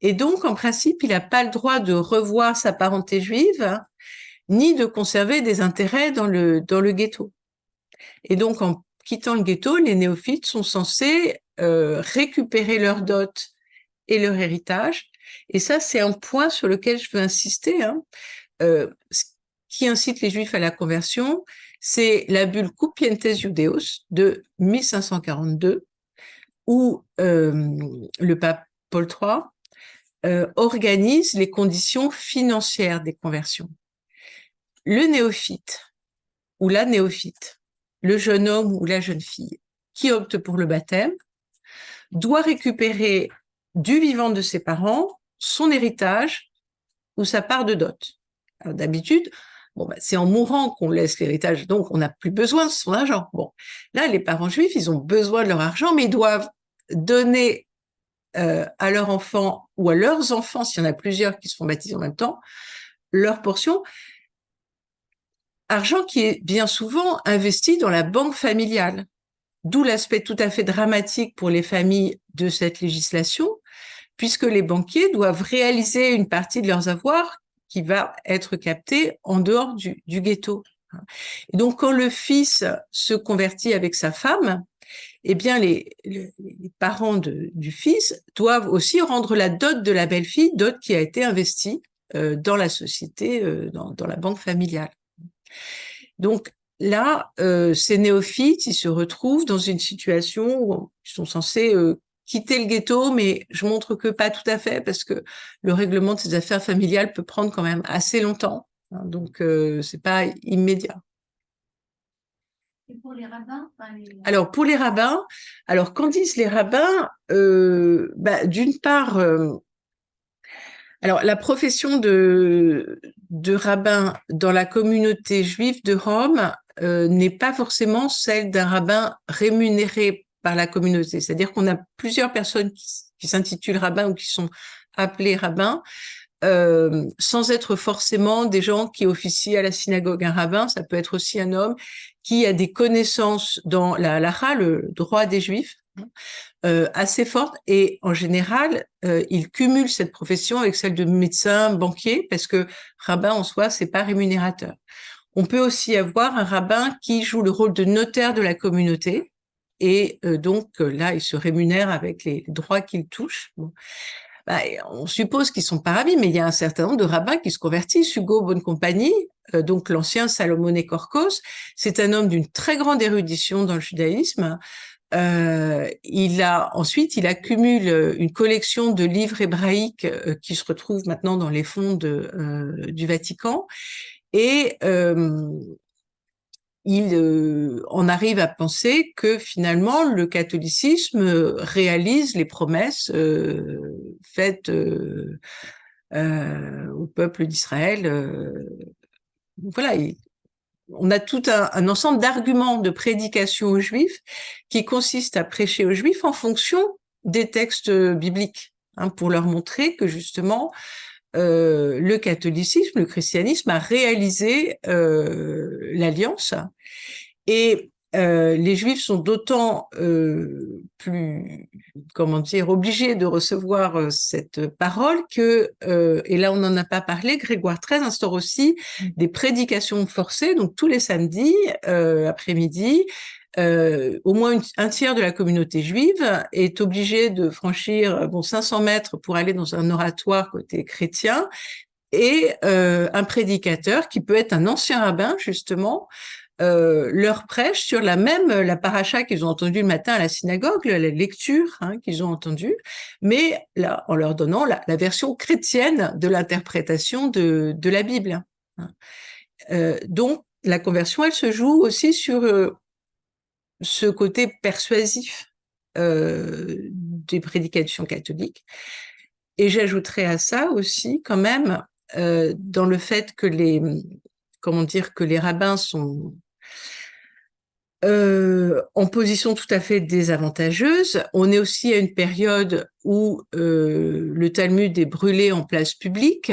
et donc en principe il n'a pas le droit de revoir sa parenté juive, hein, ni de conserver des intérêts dans le ghetto. Et donc en quittant le ghetto, les néophytes sont censés récupérer leur dot et leur héritage, et ça c'est un point sur lequel je veux insister, hein. Ce qui incite les Juifs à la conversion, c'est la bulle Cupientes Iudeos de 1542, où le pape Paul III organise les conditions financières des conversions. Le néophyte ou la néophyte, le jeune homme ou la jeune fille qui opte pour le baptême, doit récupérer du vivant de ses parents son héritage ou sa part de dot. D'habitude, c'est en mourant qu'on laisse l'héritage, donc on n'a plus besoin de son argent. Bon, là, les parents juifs, ils ont besoin de leur argent, mais ils doivent donner à leurs enfants ou à leurs enfants, s'il y en a plusieurs qui se font baptiser en même temps, leur portion, argent qui est bien souvent investi dans la banque familiale. D'où l'aspect tout à fait dramatique pour les familles de cette législation, puisque les banquiers doivent réaliser une partie de leurs avoirs qui va être captée en dehors du ghetto. Et donc, quand le fils se convertit avec sa femme, eh bien, les parents du fils doivent aussi rendre la dot de la belle-fille, dot qui a été investie dans la société, dans la banque familiale. Donc, là, ces néophytes, ils se retrouvent dans une situation où ils sont censés quitter le ghetto, mais je montre que pas tout à fait, parce que le règlement de ces affaires familiales peut prendre quand même assez longtemps. Hein, donc, c'est pas immédiat. Et pour les rabbins, Alors, pour les rabbins, alors qu'en disent les rabbins, d'une part, alors la profession de rabbin dans la communauté juive de Rome n'est pas forcément celle d'un rabbin rémunéré par la communauté. C'est-à-dire qu'on a plusieurs personnes qui s'intitulent rabbins ou qui sont appelés rabbins, sans être forcément des gens qui officient à la synagogue. Un rabbin, ça peut être aussi un homme qui a des connaissances dans la halakha, le droit des Juifs, assez fortes, et en général, il cumule cette profession avec celle de médecin, banquier, parce que rabbin en soi, c'est pas rémunérateur. On peut aussi avoir un rabbin qui joue le rôle de notaire de la communauté, et donc là, il se rémunère avec les droits qu'il touche. Bon. On suppose qu'ils sont pas rabbins, mais il y a un certain nombre de rabbins qui se convertissent. Hugo Bonne-Compagnie, donc l'ancien Salomone Korkos, c'est un homme d'une très grande érudition dans le judaïsme. Il accumule une collection de livres hébraïques qui se retrouvent maintenant dans les fonds du Vatican, et il en arrive à penser que finalement le catholicisme réalise les promesses faites au peuple d'Israël. Voilà, on a tout un ensemble d'arguments de prédication aux Juifs qui consistent à prêcher aux Juifs en fonction des textes bibliques, hein, pour leur montrer que justement le catholicisme, le christianisme a réalisé l'alliance, et les Juifs sont d'autant plus, obligés de recevoir cette parole que, et là on n'en a pas parlé, Grégoire XIII instaure aussi des prédications forcées, donc tous les samedis après-midi. Au moins un tiers de la communauté juive est obligé de franchir 500 mètres pour aller dans un oratoire côté chrétien, et un prédicateur qui peut être un ancien rabbin justement leur prêche sur la paracha qu'ils ont entendue le matin à la synagogue, la lecture qu'ils ont entendue, mais là en leur donnant la version chrétienne de l'interprétation de la Bible. Donc la conversion, elle se joue aussi sur ce côté persuasif des prédications catholiques. Et j'ajouterais à ça aussi quand même dans le fait que les rabbins sont en position tout à fait désavantageuse. On est aussi à une période où le Talmud est brûlé en place publique,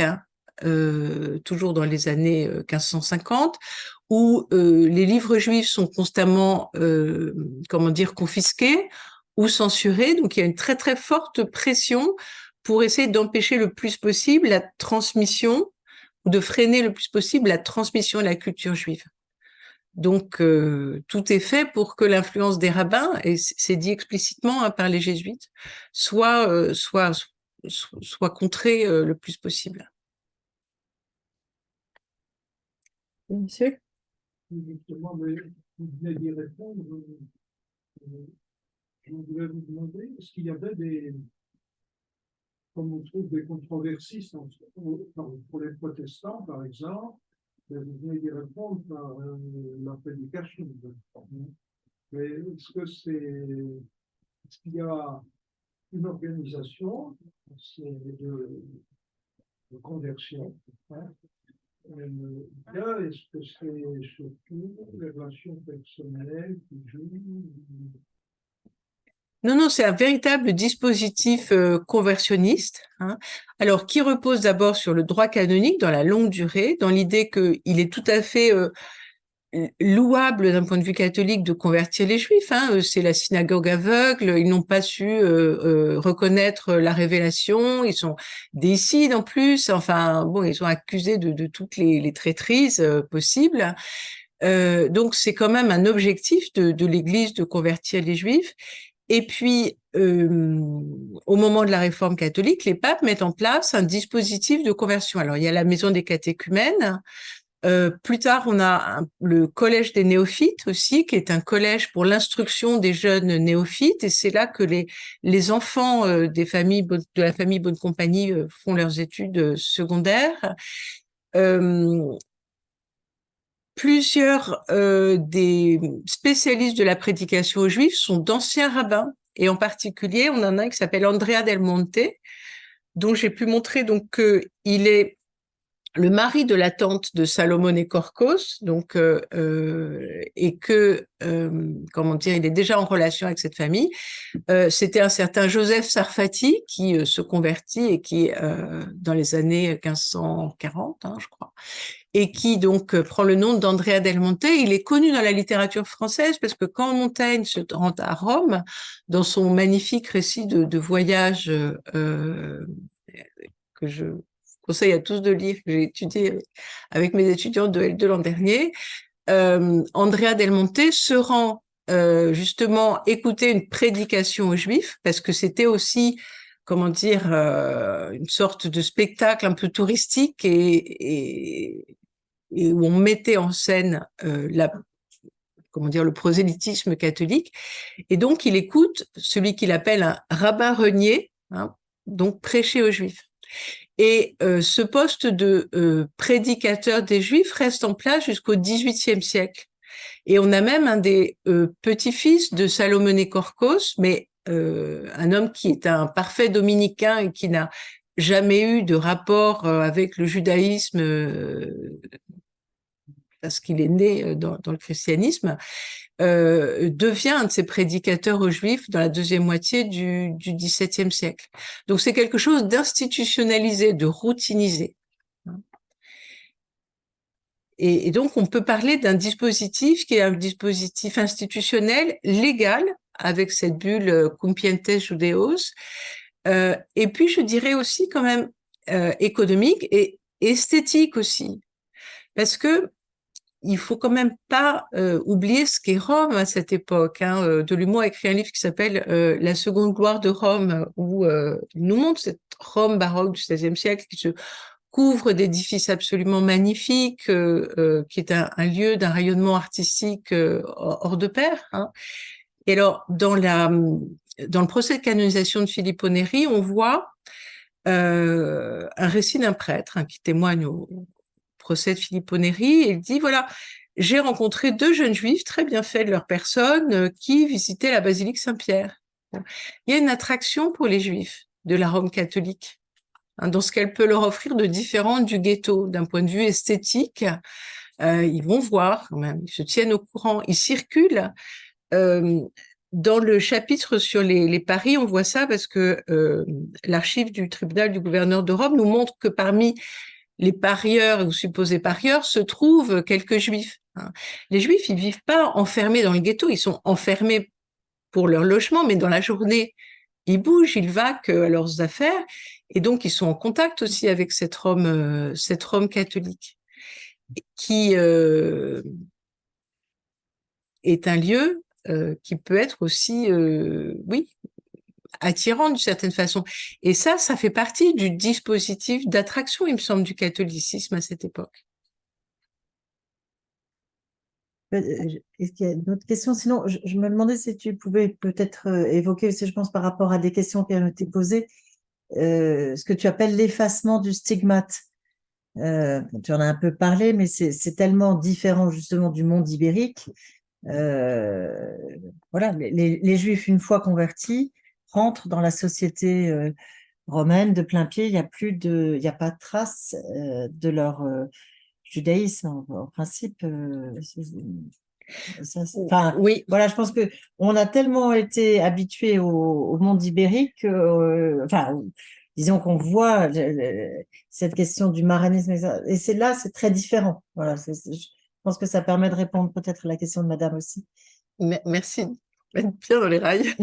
toujours dans les années 1550, où les livres juifs sont constamment, confisqués ou censurés. Donc, il y a une très, très forte pression pour essayer d'empêcher le plus possible la transmission, ou de freiner le plus possible la transmission de la culture juive. Donc, tout est fait pour que l'influence des rabbins, et c'est dit explicitement par les jésuites, soit contrée le plus possible. Monsieur? Justement, vous venez d'y répondre. Je voulais vous demander, est-ce qu'il y avait comme on trouve des controversies pour les protestants, par exemple, vous venez d'y répondre par la prédication. Mais est-ce que c'est Est-ce qu'il y a une organisation de conversion, hein? Là, est-ce que c'est surtout les relations personnelles qui jouent? Non, non, c'est un véritable dispositif conversionniste, hein. Alors, qui repose d'abord sur le droit canonique dans la longue durée, dans l'idée qu'il est tout à fait louable d'un point de vue catholique de convertir les Juifs, hein. C'est la synagogue aveugle, ils n'ont pas su reconnaître la révélation, ils sont déicides en plus, enfin bon, ils sont accusés de toutes les traîtrises possibles. Donc c'est quand même un objectif de l'Église de convertir les Juifs. Et puis, au moment de la réforme catholique, les papes mettent en place un dispositif de conversion. Alors, il y a la maison des catéchumènes. Plus tard, on a le collège des néophytes aussi, qui est un collège pour l'instruction des jeunes néophytes. Et c'est là que les enfants de la famille Bonne Compagnie font leurs études secondaires. Plusieurs des spécialistes de la prédication aux Juifs sont d'anciens rabbins, et en particulier, on en a un qui s'appelle Andrea Del Monte, dont j'ai pu montrer donc qu'il est le mari de la tante de Salomone Korkos, donc et que comment dire, il est déjà en relation avec cette famille. C'était un certain Joseph Sarfati qui se convertit et qui dans les années 1540, hein, je crois, et qui donc prend le nom d'Andrea Del Monte. Il est connu dans la littérature française parce que quand Montaigne se rend à Rome, dans son magnifique récit de voyage que je conseille à tous de lire, que j'ai étudié avec mes étudiants de L2 l'an dernier, Andrea Del Monte se rend justement écouter une prédication aux Juifs, parce que c'était aussi, comment dire, une sorte de spectacle un peu touristique et où on mettait en scène comment dire, le prosélytisme catholique. Et donc, il écoute celui qu'il appelle un rabbin renier, hein, donc prêcher aux Juifs. Et ce poste de prédicateur des Juifs reste en place jusqu'au XVIIIe siècle. Et on a même un des petits-fils de Salomone Korkos, mais un homme qui est un parfait dominicain et qui n'a jamais eu de rapport avec le judaïsme parce qu'il est né dans le christianisme, devient un de ces prédicateurs aux Juifs dans la deuxième moitié du XVIIe siècle. Donc c'est quelque chose d'institutionnalisé, de routinisé. Et donc on peut parler d'un dispositif qui est un dispositif institutionnel, légal, avec cette bulle Cumpientes Judeos, et puis je dirais aussi quand même économique et esthétique aussi, parce que il faut quand même pas oublier ce qu'est Rome à cette époque. Delumeau a écrit un livre qui s'appelle La seconde gloire de Rome, où il nous montre cette Rome baroque du XVIe siècle qui se couvre d'édifices absolument magnifiques, qui est un lieu d'un rayonnement artistique hors de pair. Et alors, dans le procès de canonisation de Filippo Neri, on voit un récit d'un prêtre qui témoigne au procès de Filippo Neri, et il dit, voilà, j'ai rencontré 2 jeunes juifs très bien faits de leur personne qui visitaient la basilique Saint-Pierre. Il y a une attraction pour les juifs de la Rome catholique, dans ce qu'elle peut leur offrir de différent du ghetto, d'un point de vue esthétique. Ils vont voir quand même, ils se tiennent au courant, ils circulent. Dans le chapitre sur les paris, on voit ça parce que l'archive du tribunal du gouverneur de Rome nous montre que parmi les parieurs ou supposés parieurs se trouvent quelques juifs. Les juifs, ils vivent pas enfermés dans le ghetto, ils sont enfermés pour leur logement, mais dans la journée, ils bougent, ils vaquent à leurs affaires, et donc ils sont en contact aussi avec cette Rome catholique, qui est un lieu qui peut être aussi, oui, attirant d'une certaine façon. Et ça fait partie du dispositif d'attraction, il me semble, du catholicisme à cette époque. Est-ce qu'il y a d'autres questions? Sinon, je me demandais si tu pouvais peut-être évoquer, aussi, je pense, par rapport à des questions qui ont été posées, ce que tu appelles l'effacement du stigmate. Tu en as un peu parlé, mais c'est tellement différent justement du monde ibérique Voilà, les Juifs, une fois convertis, rentrent dans la société romaine de plein pied. Il n'y a pas de trace de leur judaïsme en principe. Enfin, Oui, voilà, je pense que on a tellement été habitués au monde ibérique, enfin, disons qu'on voit cette question du maranisme, et c'est là, c'est très différent. Voilà, je pense que ça permet de répondre peut-être à la question de Madame aussi. merci. Bien dans les rails.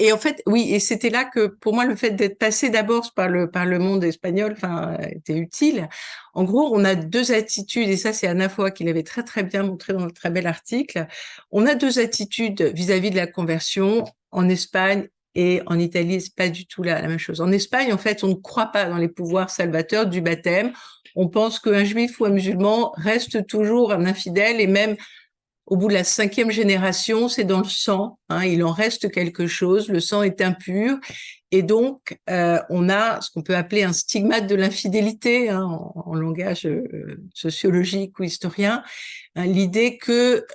Et en fait, oui, et c'était là que pour moi le fait d'être passé d'abord par le monde espagnol, enfin, était utile. En gros, on a deux attitudes, et ça c'est Anna Foa qui l'avait très très bien montré dans un très bel article. On a deux attitudes vis-à-vis de la conversion en Espagne et en Italie. C'est pas du tout la même chose. En Espagne, en fait, on ne croit pas dans les pouvoirs salvateurs du baptême. On pense qu'un juif ou un musulman reste toujours un infidèle, et même au bout de la 5e génération, c'est dans le sang, hein, il en reste quelque chose, le sang est impur, et donc on a ce qu'on peut appeler un stigmate de l'infidélité, hein, en langage sociologique ou historien, hein, l'idée que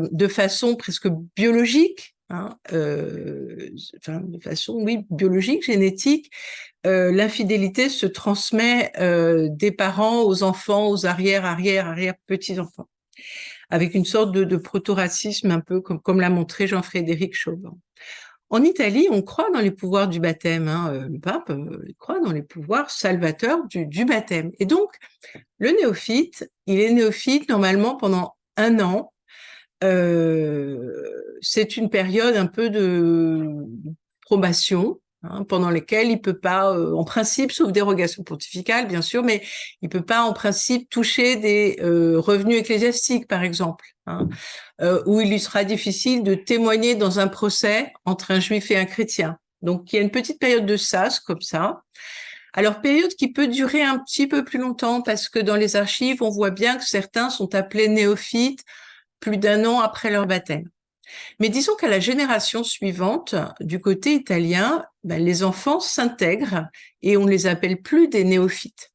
de façon presque biologique, hein, enfin de façon oui biologique, génétique, l'infidélité se transmet des parents aux enfants, aux arrière petits-enfants, avec une sorte de proto-racisme un peu comme l'a montré Jean-Frédéric Chauban. En Italie, on croit dans les pouvoirs du baptême, hein, le pape croit dans les pouvoirs salvateurs du baptême. Et donc, le néophyte, il est néophyte normalement pendant 1 an. C'est une période un peu de probation, hein, pendant lesquelles il peut pas, en principe, sauf dérogation pontificale, bien sûr, mais il peut pas, en principe, toucher des revenus ecclésiastiques, par exemple, hein, où il lui sera difficile de témoigner dans un procès entre un juif et un chrétien. Donc, il y a une petite période de sas, comme ça. Alors, période qui peut durer un petit peu plus longtemps, parce que dans les archives, on voit bien que certains sont appelés néophytes plus d'1 an après leur baptême. Mais disons qu'à la génération suivante, du côté italien, les enfants s'intègrent et on ne les appelle plus des néophytes.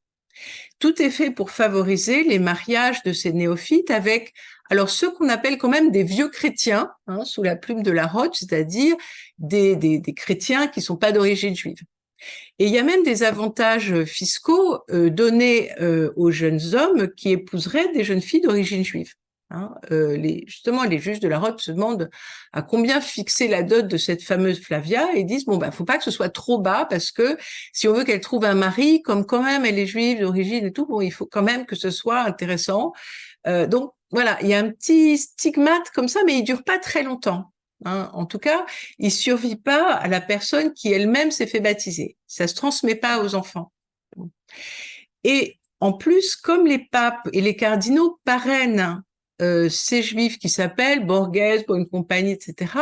Tout est fait pour favoriser les mariages de ces néophytes avec, alors, ceux qu'on appelle quand même des vieux chrétiens, hein, sous la plume de la Roche, c'est-à-dire des chrétiens qui ne sont pas d'origine juive. Et il y a même des avantages fiscaux donnés aux jeunes hommes qui épouseraient des jeunes filles d'origine juive. Hein, justement, les juges de la Roche se demandent à combien fixer la dot de cette fameuse Flavia, et disent bon, faut pas que ce soit trop bas, parce que si on veut qu'elle trouve un mari, comme quand même elle est juive d'origine et tout, bon, il faut quand même que ce soit intéressant. Donc voilà, il y a un petit stigmate comme ça, mais il dure pas très longtemps. Hein. En tout cas, il survit pas à la personne qui elle-même s'est fait baptiser. Ça se transmet pas aux enfants. Et en plus, comme les papes et les cardinaux parrainent ces juifs qui s'appellent Borghese, Bonne Compagnie, etc.,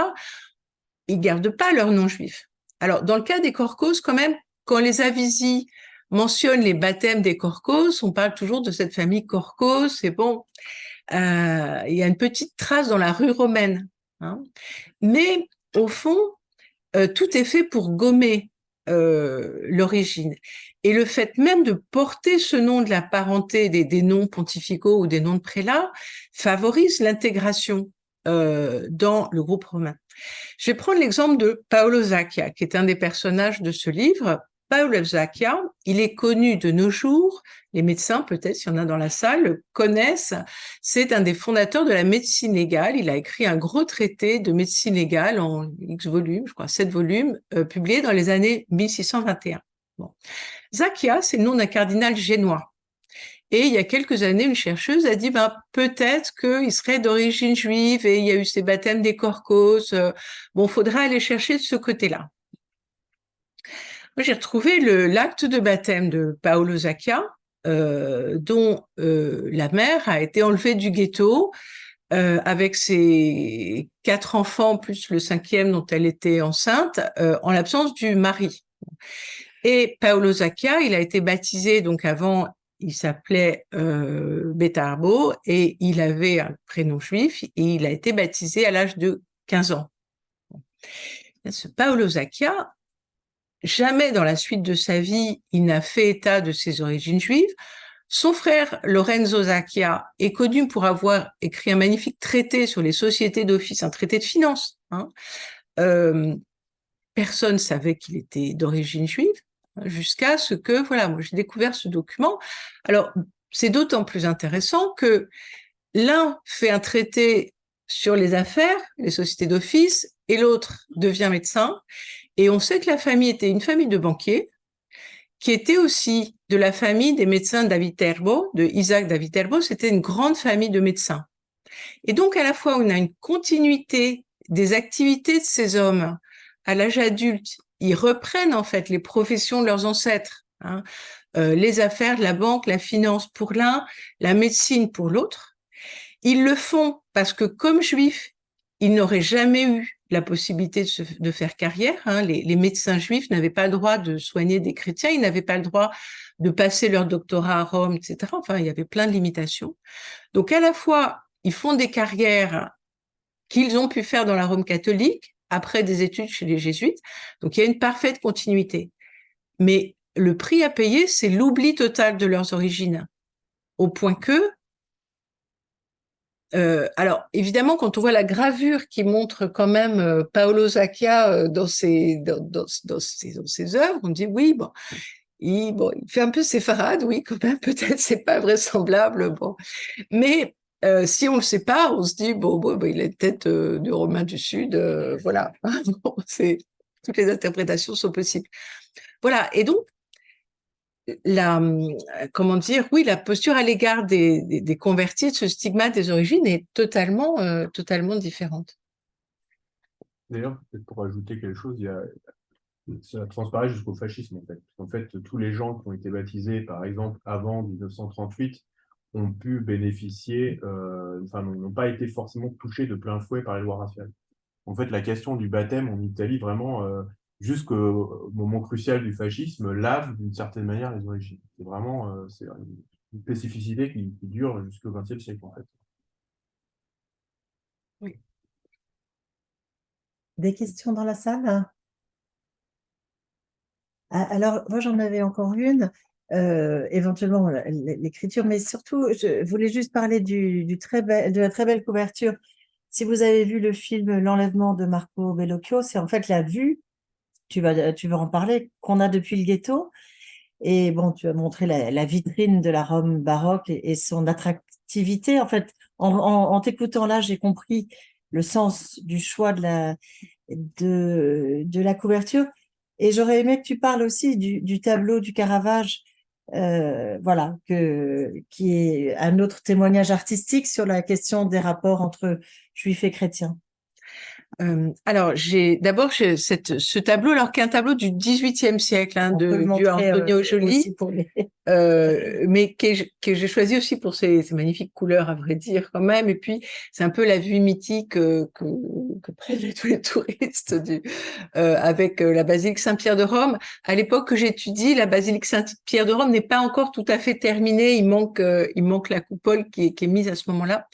ils gardent pas leur nom juif. Alors, dans le cas des Corcos, quand même, quand les Avisi mentionnent les baptêmes des Corcos, on parle toujours de cette famille Corcos, c'est bon, il y a une petite trace dans la rue romaine. Hein. Mais au fond, tout est fait pour gommer l'origine. Et le fait même de porter ce nom de la parenté des noms pontificaux ou des noms de prélats favorise l'intégration dans le groupe romain. Je vais prendre l'exemple de Paolo Zacchia, qui est un des personnages de ce livre. Paolo Zacchia, il est connu de nos jours, les médecins peut-être, s'il y en a dans la salle, le connaissent, c'est un des fondateurs de la médecine légale. Il a écrit un gros traité de médecine légale en X volumes, je crois 7 volumes, publié dans les années 1621. Bon. Zacchia, c'est le nom d'un cardinal génois. Et il y a quelques années, une chercheuse a dit peut-être qu'il serait d'origine juive et il y a eu ces baptêmes des Corcos. Bon, faudra aller chercher de ce côté-là. Moi, j'ai retrouvé l'acte de baptême de Paolo Zacchia, dont la mère a été enlevée du ghetto avec ses 4 enfants, plus le 5e dont elle était enceinte, en l'absence du mari. Et Paolo Zacchia, il a été baptisé, donc avant, il s'appelait Betarbo, et il avait un prénom juif, et il a été baptisé à l'âge de 15 ans. Ce Paolo Zacchia, jamais dans la suite de sa vie, il n'a fait état de ses origines juives. Son frère Lorenzo Sacchia est connu pour avoir écrit un magnifique traité sur les sociétés d'office, un traité de finance. Personne ne savait qu'il était d'origine juive, jusqu'à ce que, voilà, moi j'ai découvert ce document. Alors, c'est d'autant plus intéressant que l'un fait un traité sur les affaires, les sociétés d'office, et l'autre devient médecin. Et on sait que la famille était une famille de banquiers, qui était aussi de la famille des médecins David Terbo, de Isaac David Terbo. C'était une grande famille de médecins. Et donc, à la fois, on a une continuité des activités de ces hommes à l'âge adulte. Ils reprennent en fait les professions de leurs ancêtres, les affaires, la banque, la finance pour l'un, la médecine pour l'autre. Ils le font parce que, comme juifs, ils n'auraient jamais eu la possibilité de faire carrière. Les médecins juifs n'avaient pas le droit de soigner des chrétiens, ils n'avaient pas le droit de passer leur doctorat à Rome, etc. Enfin, il y avait plein de limitations. Donc, à la fois, ils font des carrières qu'ils ont pu faire dans la Rome catholique, après des études chez les jésuites. Donc, il y a une parfaite continuité. Mais le prix à payer, c'est l'oubli total de leurs origines. Au point que, alors, évidemment, quand on voit la gravure qui montre quand même Paolo Sacchia dans ses œuvres, on dit oui, bon, il fait un peu séfarade, oui, quand même, peut-être c'est pas vraisemblable, bon. Mais si on le sépare, on se dit bon, il est peut-être du Romain du Sud, voilà. Bon, toutes les interprétations sont possibles. Voilà. Et donc, comment dire, oui, la posture à l'égard des convertis, de ce stigmate des origines est totalement différente. D'ailleurs, peut-être pour ajouter quelque chose, ça transparaît jusqu'au fascisme, en fait. En fait, tous les gens qui ont été baptisés, par exemple, avant 1938, ont pu bénéficier, n'ont pas été forcément touchés de plein fouet par les lois raciales. En fait, la question du baptême en Italie, vraiment, jusqu'au moment crucial du fascisme, lave d'une certaine manière les origines. C'est vraiment c'est une spécificité qui dure jusqu'au XXe siècle, en fait. Oui. Des questions dans la salle? Alors, moi, j'en avais encore une, éventuellement l'écriture, mais surtout, je voulais juste parler de la très belle couverture. Si vous avez vu le film L'enlèvement de Marco Bellocchio, c'est en fait la vue, tu vas en parler, qu'on a depuis le ghetto. Et bon, tu as montré la vitrine de la Rome baroque et son attractivité. En fait, en t'écoutant là, j'ai compris le sens du choix de la couverture. Et j'aurais aimé que tu parles aussi du tableau du Caravage, voilà, qui est un autre témoignage artistique sur la question des rapports entre juifs et chrétiens. Alors, d'abord ce tableau, alors qui est un tableau du XVIIIe siècle, On peut le du montrer, Antonio Joly, aussi pour les... mais que j'ai choisi aussi pour ses magnifiques couleurs, à vrai dire, quand même. Et puis, c'est un peu la vue mythique que prennent tous les touristes avec la basilique Saint-Pierre de Rome. À l'époque que j'étudie, la basilique Saint-Pierre de Rome n'est pas encore tout à fait terminée. Il manque la coupole qui est mise à ce moment-là.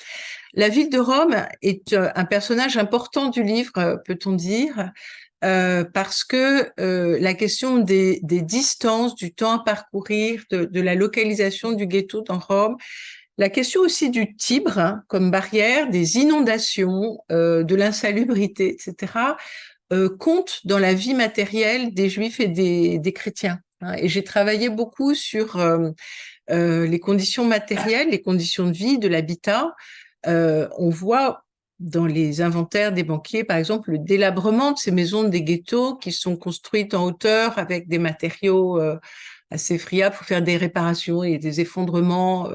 La ville de Rome est un personnage important du livre, peut-on dire, parce que la question des distances, du temps à parcourir, de la localisation du ghetto dans Rome, la question aussi du Tibre comme barrière, des inondations, de l'insalubrité, etc., compte dans la vie matérielle des Juifs et des chrétiens. Et j'ai travaillé beaucoup sur les conditions matérielles, les conditions de vie, de l'habitat. On voit dans les inventaires des banquiers, par exemple, le délabrement de ces maisons des ghettos qui sont construites en hauteur avec des matériaux assez friables pour faire des réparations et des effondrements.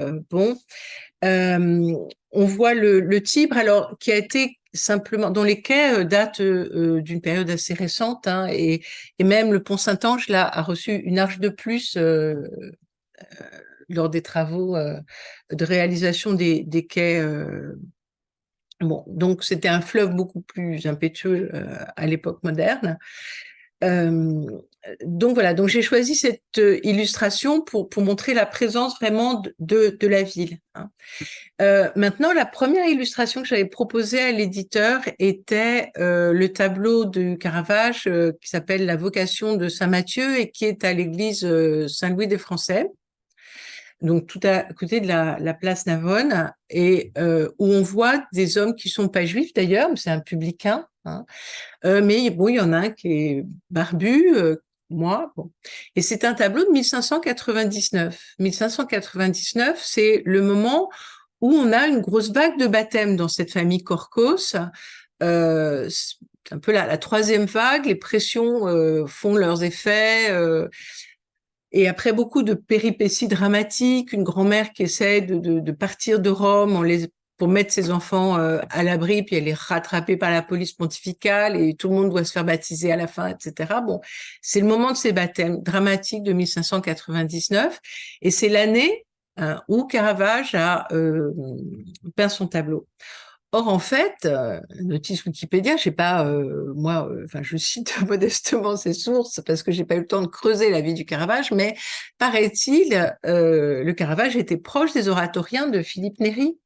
On voit le Tibre, alors qui a été simplement, dont les quais datent d'une période assez récente, et même le pont Saint-Ange là a reçu une arche de plus lors des travaux de réalisation des quais. Bon, donc c'était un fleuve beaucoup plus impétueux à l'époque moderne. Donc voilà, donc j'ai choisi cette illustration pour montrer la présence vraiment de la ville. Maintenant, la première illustration que j'avais proposée à l'éditeur était le tableau de Caravage qui s'appelle La vocation de Saint Matthieu et qui est à l'église Saint-Louis des Français. donc tout à côté de la place Navone, et où on voit des hommes qui sont pas juifs d'ailleurs, c'est un publicain, hein. Mais bon, il y en a un qui est barbu, moi, bon. Et c'est un tableau de 1599. 1599, c'est le moment où on a une grosse vague de baptême dans cette famille Korkos. C'est un peu la troisième vague, les pressions font leurs effets. Et après beaucoup de péripéties dramatiques, une grand-mère qui essaie de partir de Rome pour mettre ses enfants à l'abri, puis elle est rattrapée par la police pontificale et tout le monde doit se faire baptiser à la fin, etc. Bon, c'est le moment de ces baptêmes dramatiques de 1599 et c'est l'année où Caravage a peint son tableau. Or, en fait, notice Wikipédia, je sais pas, enfin, je cite modestement ces sources parce que j'ai pas eu le temps de creuser la vie du Caravage, mais paraît-il, le Caravage était proche des oratoriens de Philippe Néri.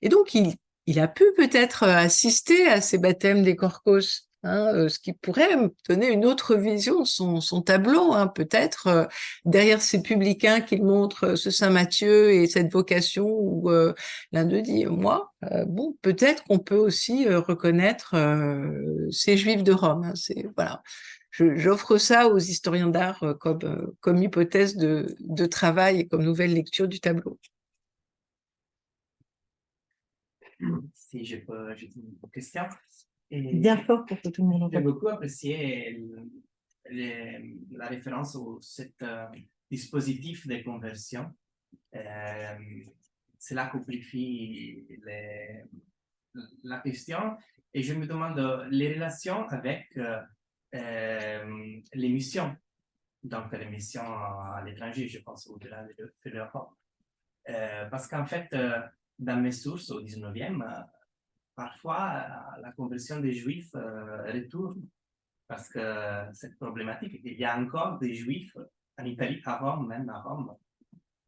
Et donc, il a pu peut-être assister à ces baptêmes des Korkos, hein, ce qui pourrait me donner une autre vision de son tableau, hein, peut-être derrière ces publicains qu'il montre, ce Saint Matthieu et cette vocation où l'un d'eux dit moi, bon, peut-être qu'on peut aussi reconnaître ces Juifs de Rome. Hein, voilà. J'offre ça aux historiens d'art comme hypothèse de travail et comme nouvelle lecture du tableau. Si je peux ajouter une question. Et Bien fort pour que tout le monde j'ai entende. beaucoup apprécié la référence à cet dispositif de conversion. Cela complifie la question et je me demande les relations avec les missions. Donc, les missions à l'étranger, je pense, au-delà de l'Europe. Parce qu'en fait, dans mes sources au 19e, parfois la conversion des Juifs retourne parce que cette problématique, il y a encore des Juifs en Italie, à Rome, même à Rome.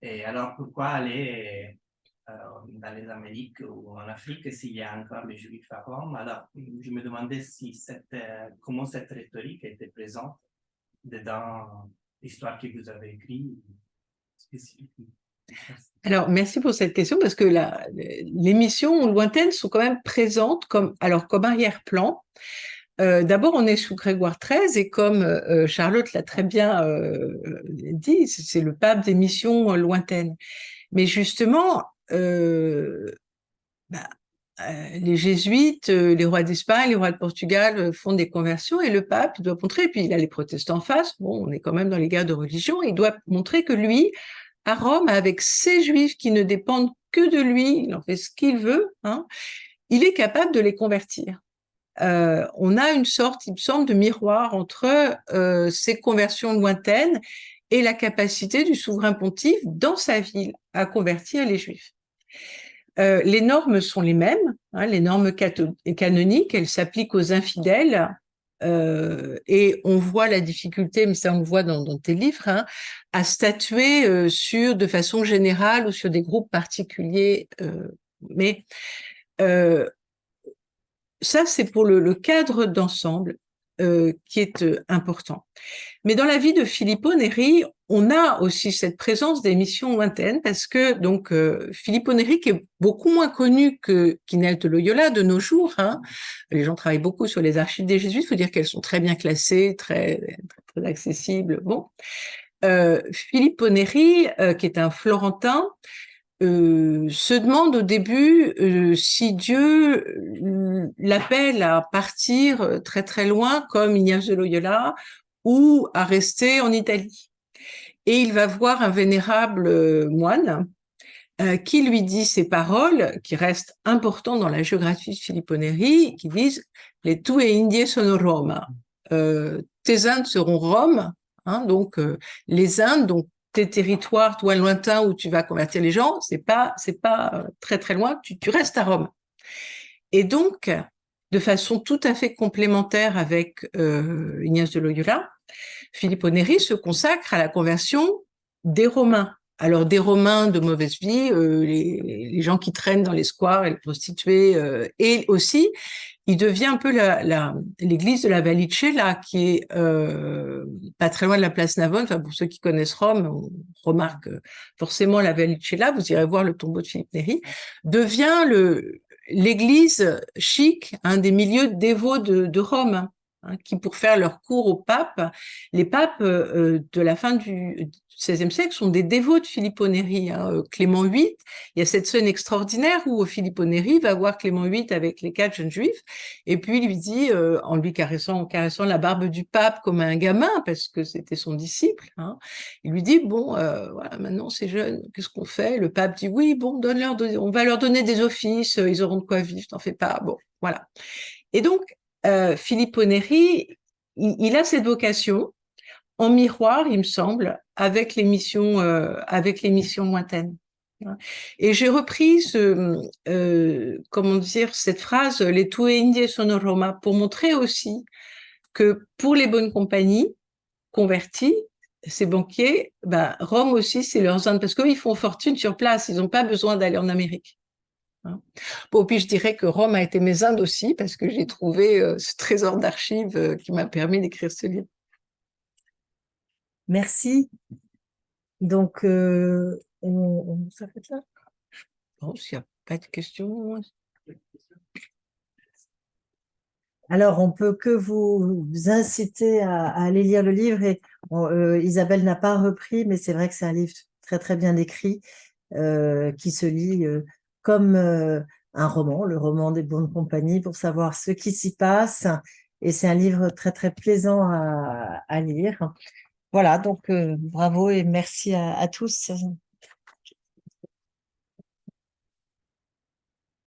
Et alors pourquoi aller dans les Amériques ou en Afrique s'il y a encore des Juifs à Rome? Alors je me demandais si comment cette rhétorique était présente dans l'histoire que vous avez écrite spécifiquement. Alors, merci pour cette question parce que les missions lointaines sont quand même présentes comme arrière-plan. D'abord, on est sous Grégoire XIII et comme Charlotte l'a très bien dit, c'est le pape des missions lointaines. Mais justement, les jésuites, les rois d'Espagne, les rois de Portugal font des conversions et le pape il doit montrer, et puis il a les protestants en face, bon, on est quand même dans les guerres de religion, il doit montrer que lui, à Rome, avec ces Juifs qui ne dépendent que de lui, il en fait ce qu'il veut, hein, il est capable de les convertir. On a une sorte, il me semble, de miroir entre ces conversions lointaines et la capacité du souverain pontife dans sa ville à convertir les Juifs. Les normes sont les mêmes, hein, les normes canoniques, elles s'appliquent aux infidèles. Et on voit la difficulté, mais ça on le voit dans tes livres, hein, à statuer de façon générale ou sur des groupes particuliers. Mais ça, c'est pour le cadre d'ensemble qui est important. Mais dans la vie de Filippo Neri, on a aussi cette présence des missions lointaines parce que donc Filippo Neri, qui est beaucoup moins connu qu'Inès de Loyola de nos jours, hein, les gens travaillent beaucoup sur les archives des Jésuites, il faut dire qu'elles sont très bien classées, très accessibles. Bon, Filippo Neri, qui est un Florentin, se demande au début si Dieu l'appelle à partir très très loin comme Ignace de Loyola ou à rester en Italie. Et il va voir un vénérable moine qui lui dit ces paroles qui restent importantes dans la géographie de Filippo Neri, qui disent « Les tue Indie sono Roma ». Tes Indes seront Rome, hein, donc les Indes, donc tes territoires, toi lointains où tu vas convertir les gens, c'est pas très très loin, tu restes à Rome. Et donc, de façon tout à fait complémentaire avec Ignace de Loyola, Filippo Neri se consacre à la conversion des Romains alors des Romains de mauvaise vie, les gens qui traînent dans les squares et les prostituées, et aussi il devient un peu l'église de la Vallicella, qui est pas très loin de la place Navone. Enfin, pour ceux qui connaissent Rome, on remarque forcément la Vallicella. Vous irez voir le tombeau de Philippe Néri. Devient l'église chic, un des milieux dévots de Rome, hein, qui pour faire leur cours au pape, les papes de la fin du XVIe siècle sont des dévots de Filippo Neri. Hein. Clément VIII, il y a cette scène extraordinaire où Filippo Neri va voir Clément VIII avec les 4 jeunes juifs, et puis il lui dit, en lui caressant la barbe du pape comme un gamin, parce que c'était son disciple, hein, il lui dit, bon, voilà, maintenant ces jeunes, qu'est-ce qu'on fait? Le pape dit, oui, bon, on va leur donner des offices, ils auront de quoi vivre, t'en fais pas, bon, voilà. Et donc, Filippo Neri, il a cette vocation, en miroir, il me semble, avec les missions lointaines. Et j'ai repris comment dire, cette phrase, les tue indie sono Roma, pour montrer aussi que pour les bonnes compagnies converties, ces banquiers, ben, Rome aussi, c'est leurs Indes, parce qu'eux, ils font fortune sur place, ils n'ont pas besoin d'aller en Amérique. Bon, puis je dirais que Rome a été mes Indes aussi, parce que j'ai trouvé ce trésor d'archives qui m'a permis d'écrire ce livre. Merci. Donc, on s'arrête là. Bon, s'il n'y a pas de questions. Alors, on peut que vous inciter à aller lire le livre. Et Isabelle n'a pas repris, mais c'est vrai que c'est un livre très, très bien écrit qui se lit comme un roman, le roman des bonnes compagnies, pour savoir ce qui s'y passe. Et c'est un livre très, très plaisant à lire. Voilà, donc bravo et merci à tous.